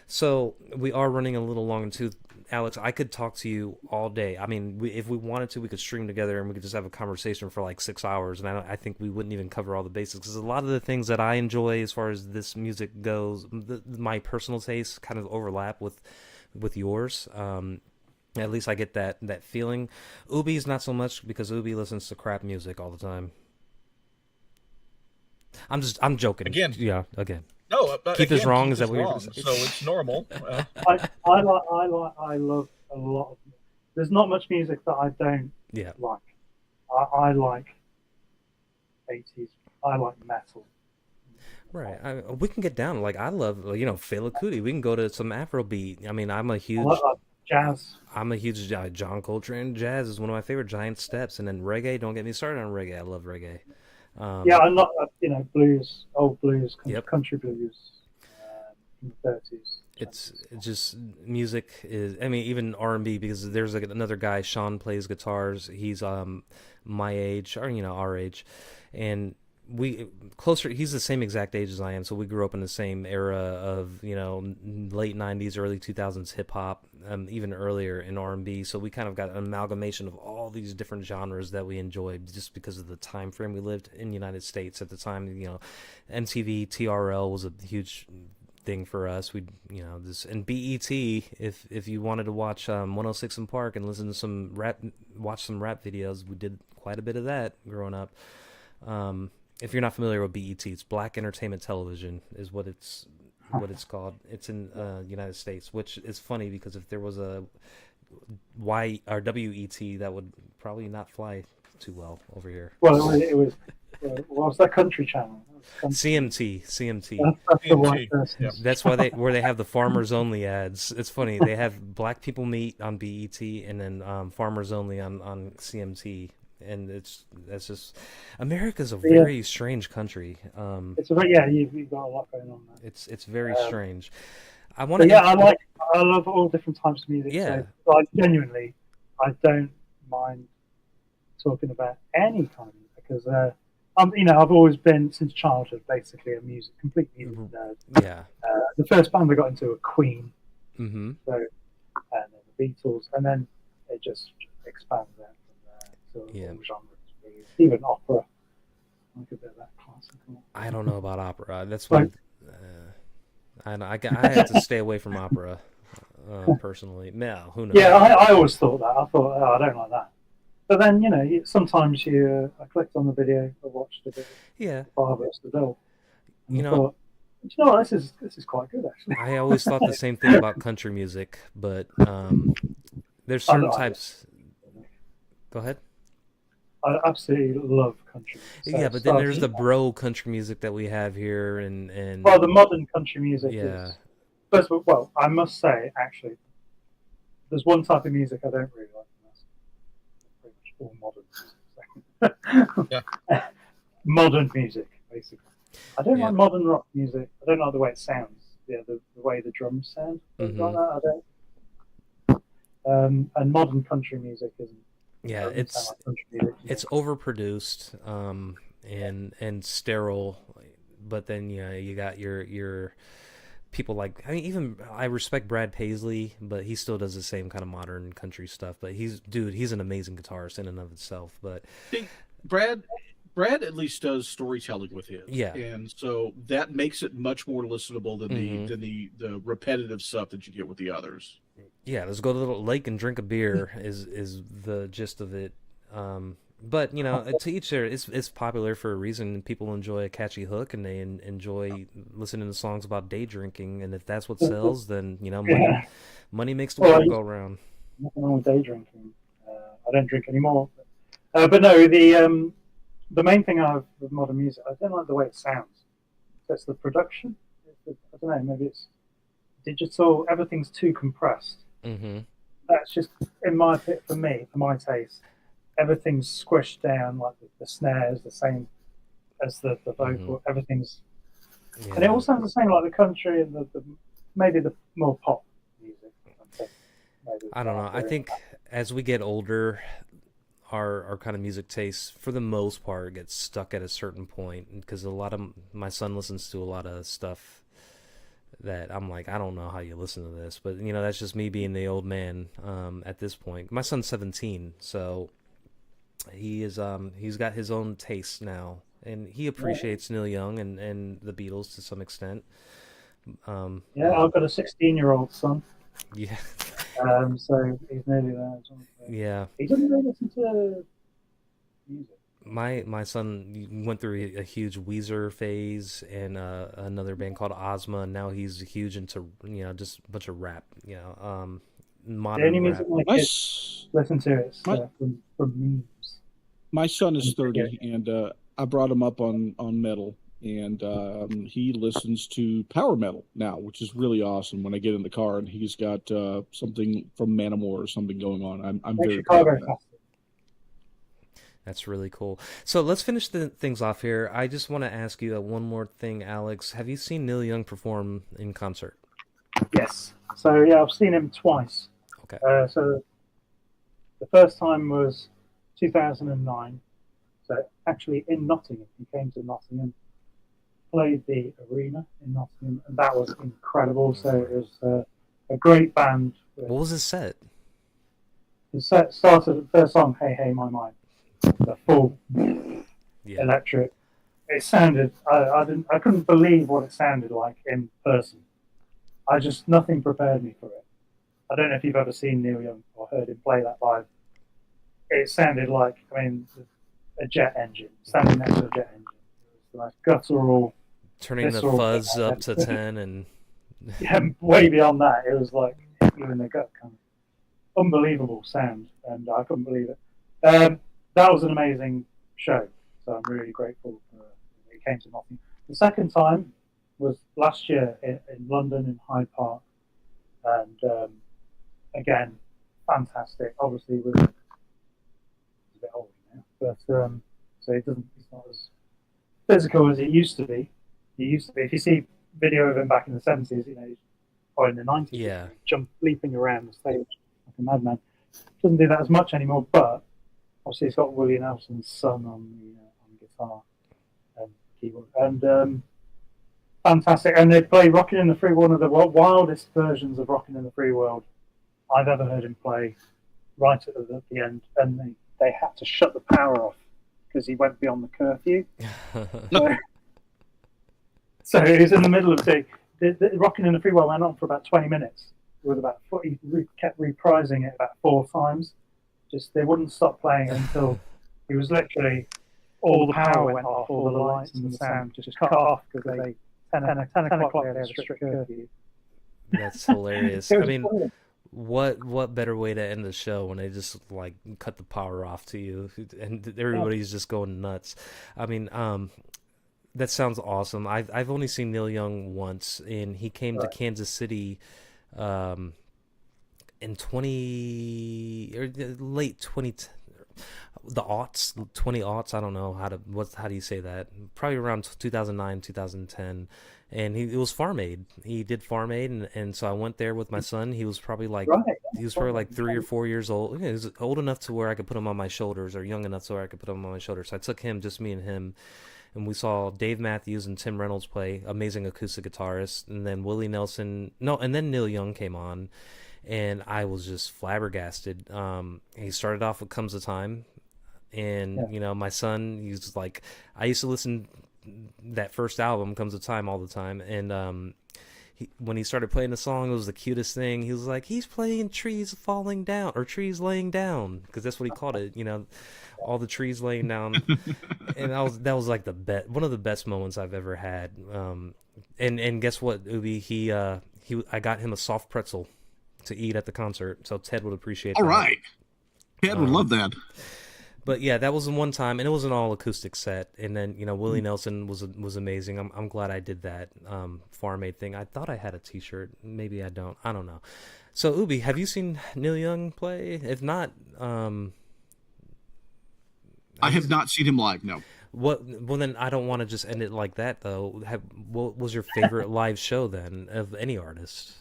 So we are running a little long too, Alex. I could talk to you all day. I mean, if we wanted to, we could stream together and we could just have a conversation for like 6 hours, and I think we wouldn't even cover all the basics because a lot of the things that I enjoy as far as this music goes, my personal tastes kind of overlap with yours. At least I get that feeling. Ubie's not so much because Ubie listens to crap music all the time. I'm joking.
Again.
Yeah, again.
No,
Keith is wrong. Is that what you're
wrong? So it's normal.
I love a lot of. There's not much music that I don't like. I like 80s. I like metal.
Right. We can get down. Like I love, Fela Kuti. We can go to some Afrobeat. I mean, I'm a huge
jazz.
I'm a huge John Coltrane. Jazz is one of my favorite giant steps, and then reggae. Don't get me started on reggae. I love reggae.
I'm not, blues, old blues, country blues in the 30s.
It's just music is. I mean, even R&B because there's another guy. Sean plays guitars. He's my age or our age, and he's the same exact age as I am, so we grew up in the same era of late 90s early 2000s hip hop, even earlier in R&B, so we kind of got an amalgamation of all these different genres that we enjoyed just because of the time frame we lived in the United States at the time. MTV TRL was a huge thing for us. We and BET, if you wanted to watch 106 in Park and listen to watch some rap videos, we did quite a bit of that growing up. If you're not familiar with BET, it's Black Entertainment Television is what it's called. It's in United States, which is funny because if there was a WET, that would probably not fly too well over here.
Well, it was what was that country channel?
CMT.
That's the white person.
Yeah. That's why where they have the farmers only ads. It's funny. They have Black People Meet on BET and then farmers only on CMT. And that's just America's a very strange country.
You've got a lot going on there.
It's very strange. I
love all different types of music.
Yeah.
So, genuinely, I don't mind talking about any kind of music because I've always been since childhood basically a complete music nerd.
Yeah.
The first band I got into were Queen.
Mm-hmm.
So and then the Beatles, and then it just expands out. So genres, even opera, like a bit of that classical.
I don't know about opera. That's why I have to stay away from opera personally. No, who knows?
Yeah, I always thought that. I thought, I don't like that. But then sometimes I clicked on the video, I watched a bit.
Yeah.
Barbarous the Bill.
Thought,
this is quite good actually.
I always thought the same thing about country music, but there's certain types. Go ahead.
I absolutely love country.
Yeah, but then there's the bro country music that we have here, and
the modern country music is. First of all, well, I must say, actually, there's one type of music I don't really like, and that's pretty much all modern music.
Yeah.
Modern music, basically. I don't like modern rock music. I don't like the way it sounds. Yeah, the way the drums sound. Things like that. I And modern country music isn't.
Yeah,
Doesn't sound like country music.
it's overproduced, and sterile, but then you got your people like, I mean, even I respect Brad Paisley, but he still does the same kind of modern country stuff. But he's an amazing guitarist in and of itself. But
See, Brad at least does storytelling with his,
yeah,
and so that makes it much more listenable than
Mhm.
the repetitive stuff that you get with the others.
yeah, let's go to the lake and drink a beer is the gist of it. But to each their. It's popular for a reason. People enjoy a catchy hook, and they enjoy listening to songs about day drinking. And if that's what sells, then
Yeah.
money makes the
Well,
world go round.
Nothing wrong with day drinking. I don't drink anymore. But no, the main thing I have with modern music, I don't like the way it sounds. So it's the production. I don't know. Maybe it's digital. Everything's too compressed.
Mm-hmm.
That's just for my taste. Everything's squished down, like the snares the same as the vocal.
Mm-hmm.
Everything's,
Yeah.
and it all sounds the same, like the country and maybe the more pop music.
I don't know. I think as we get older, our kind of music taste, for the most part, gets stuck at a certain point, because my son listens to a lot of stuff that I'm like, I don't know how you listen to this, but that's just me being the old man at this point. My son's 17, so he's got his own taste now, and he appreciates Neil Young and the Beatles to some extent.
Yeah, I've got a 16-year-old son,
Yeah,
so he's nearly there.
yeah.
He doesn't really listen to music.
My son went through a huge Weezer phase and another band called Ozma, and now he's huge into just a bunch of rap,
The
modern
only
rap.
music my
My,
kids listen to is from memes.
my son is 30, and I brought him up on metal, and he listens to power metal now, which is really awesome. When I get in the car and he's got something from Manowar or something going on, I'm very proud
Chicago
of that.
Festival.
That's really cool. So let's finish things off here. I just want to ask you one more thing, Alex. Have you seen Neil Young perform in concert?
Yes. So yeah, I've seen him twice.
Okay.
So the first time was 2009. So actually in Nottingham, he came to Nottingham, played the arena in Nottingham, and that was incredible. So it was a great band.
What was his set?
His set started at the first song, "Hey Hey My Mind," the full
Yeah.
electric. It sounded. I couldn't believe what it sounded like in person. Nothing prepared me for it. I don't know if you've ever seen Neil Young or heard him play that live. It sounded like, a jet engine, standing next to a jet engine. It was like guttural,
Turning the
visceral,
fuzz up to 10 and
yeah, way beyond that. It was like hit you in the gut, kind of unbelievable sound, and I couldn't believe it. That was an amazing show, so I'm really grateful that it came to Nottingham. The second time was last year in London in Hyde Park, and again, fantastic. Obviously, he's a bit older now, but so it's not as physical as it used to be. If you see video of him back in the 70s, or in the 90s,
yeah.
leaping around the stage like a madman. Doesn't do that as much anymore, but obviously he's got Willie Nelson's son on guitar and keyboard, and fantastic. And they play "Rockin' in the Free," one of the wildest versions of "Rockin' in the Free World" I've ever heard him play. Right at the end, and they had to shut the power off because he went beyond the curfew. So he was in the middle of the "Rockin' in the Free World" went on for about 20 minutes. With he kept reprising it about 4 times. Just they wouldn't stop playing it until he was literally all the power went off, all the lights and the sound just cut off because they 10 o'clock they had a strict curfew.
That's hilarious. I mean,
brilliant.
what better way to end the show when they just like cut the power off to you and everybody's just going nuts. I mean, that sounds awesome. I've only seen Neil Young once, and he came to Kansas City in late 20 the aughts, 20 aughts. I don't know how do you say that? Probably around 2009, 2010. And it was Farm Aid. He did Farm Aid, and so I went there with my son. He was probably like
Right.
3 or 4 years old. He was old enough to where I could put him on my shoulders, or young enough to where I could put him on my shoulders. So I took him, just me and him, and we saw Dave Matthews and Tim Reynolds play, amazing acoustic guitarist, and then Willie Nelson, no, and then Neil Young came on, and I was just flabbergasted. He started off with "Comes a Time," and my son, he's like, I used to listen that first album, "Comes a Time," all the time, and when he started playing the song, it was the cutest thing. He was like, he's playing trees falling down, or trees laying down, because that's what he called it, all the trees laying down. And that was like one of the best moments I've ever had. And guess what, Ubie? I got him a soft pretzel to eat at the concert, so Ted would appreciate that.
All right. Ted would love that.
But yeah, that was the one time, and it was an all acoustic set. And then Willie Nelson was amazing. I'm glad I did that Farm Aid thing. I thought I had a T-shirt. Maybe I don't. I don't know. So Ubie, have you seen Neil Young play? If not,
I have not seen him live. No.
Well, then I don't want to just end it like that though. What was your favorite live show then of any artist?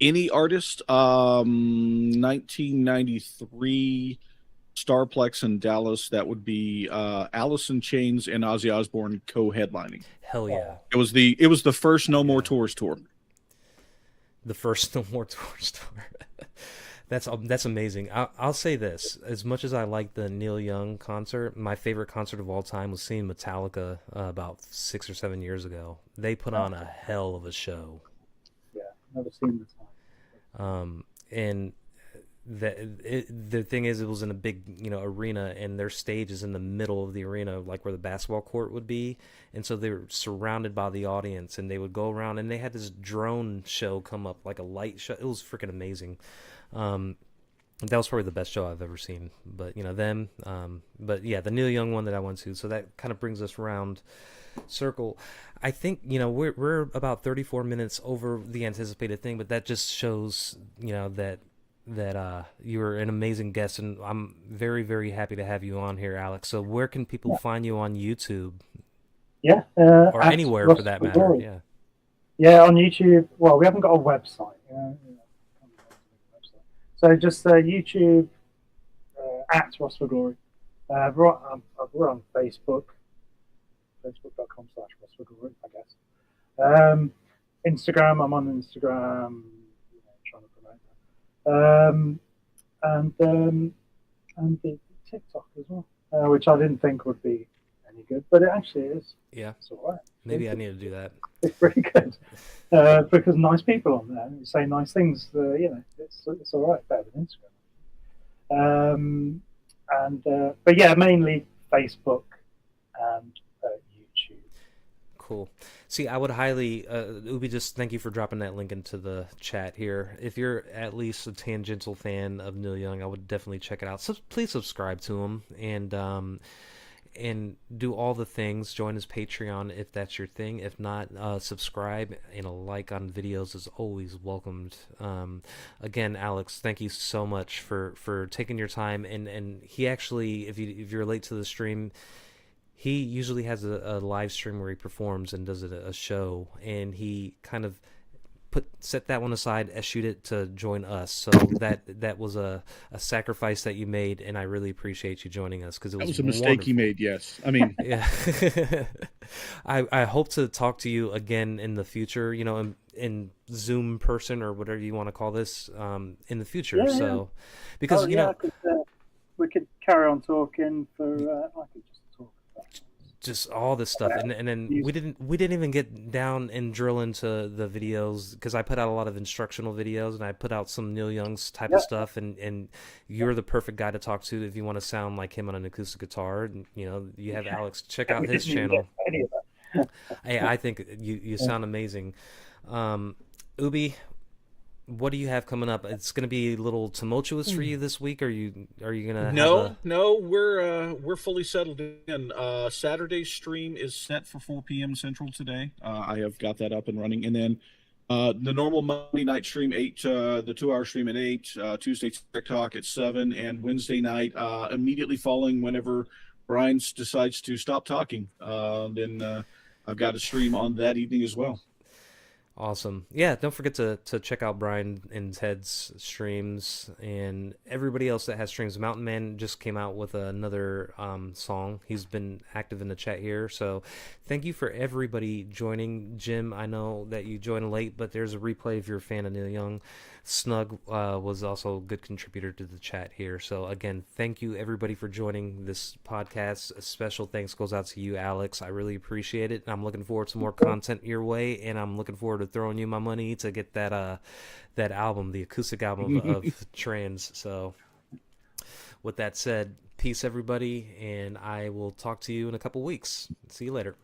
Any artist? 1993. Starplex in Dallas. That would be Alice in Chains and Ozzy Osbourne co-headlining.
Hell yeah!
It was the first No More Tours tour.
The first No More Tours tour. That's amazing. I'll say this: as much as I like the Neil Young concert, my favorite concert of all time was seeing Metallica about 6 or 7 years ago. They put on a hell of a show.
Yeah, never seen this one.
And the thing is, it was in a big arena, and their stage is in the middle of the arena, like where the basketball court would be, and so they were surrounded by the audience, and they would go around, and they had this drone show come up, like a light show. It was freaking amazing. That was probably the best show I've ever seen. But them, but yeah, the Neil Young one that I went to. So that kind of brings us around circle. I think we're about 34 minutes over the anticipated thing, but that just shows that you're an amazing guest, and I'm very, very happy to have you on here, Alex. So where can people find you on YouTube?
Yeah,
or anywhere for that matter.
Yeah, on YouTube. Well, we haven't got a website. So just YouTube at Ross for Glory. We're on Facebook, facebook.com/Ross for Glory, I guess. Instagram, I'm on Instagram. Trying to promote that. And the TikTok as well, which I didn't think would be any good, but it actually is.
Yeah,
it's all right.
Maybe I need to do that.
It's pretty good because nice people on there say nice things. It's all right, better than Instagram. But yeah, mainly Facebook and YouTube.
Cool. See, I would highly, Ubie, just thank you for dropping that link into the chat here. If you're at least a tangential fan of Neil Young, I would definitely check it out. So please subscribe to him and do all the things. Join his Patreon if that's your thing. If not, subscribe, and a like on videos is always welcomed. Again, Alex, thank you so much for taking your time. And he actually, if you're late to the stream, he usually has a live stream where he performs and does a show, and he kind of set that one aside, eschewed it to join us. So that was a sacrifice that you made, and I really appreciate you joining us, because
that was a mistake he made. Yes, I mean,
yeah. I hope to talk to you again in the future. In Zoom person or whatever you want to call this, in the future.
Yeah,
so because
we could carry on talking for. I could just talk about
just all this stuff, and then we didn't even get down and drill into the videos, because I put out a lot of instructional videos, and I put out some Neil Young's type of stuff, and you're the perfect guy to talk to if you want to sound like him on an acoustic guitar. And, you have Alex, check out his channel. I think you sound amazing. Ubie, what do you have coming up? It's going to be a little tumultuous for you this week. Are you gonna?
No, we're fully settled in. Saturday's stream is set for 4 p.m. Central today. I have got that up and running, and then The normal Monday night stream 8, the 2 hour stream at 8, Tuesday Tech Talk at 7, and Wednesday night immediately following whenever Brian decides to stop talking. Then I've got a stream on that evening as well.
Awesome. Yeah, don't forget to check out Brian and Ted's streams and everybody else that has streams. Mountain Man just came out with another song. He's been active in the chat here. So thank you for everybody joining. Jim, I know that you joined late, but there's a replay if you're a fan of Neil Young. Snug was also a good contributor to the chat here. So again, thank you everybody for joining this podcast. A special thanks goes out to you, Alex. I really appreciate it. I'm looking forward to more content your way, and I'm looking forward to throwing you my money to get that that album, the acoustic album of Trans. So with that said, peace everybody, and I will talk to you in a couple weeks. See you later.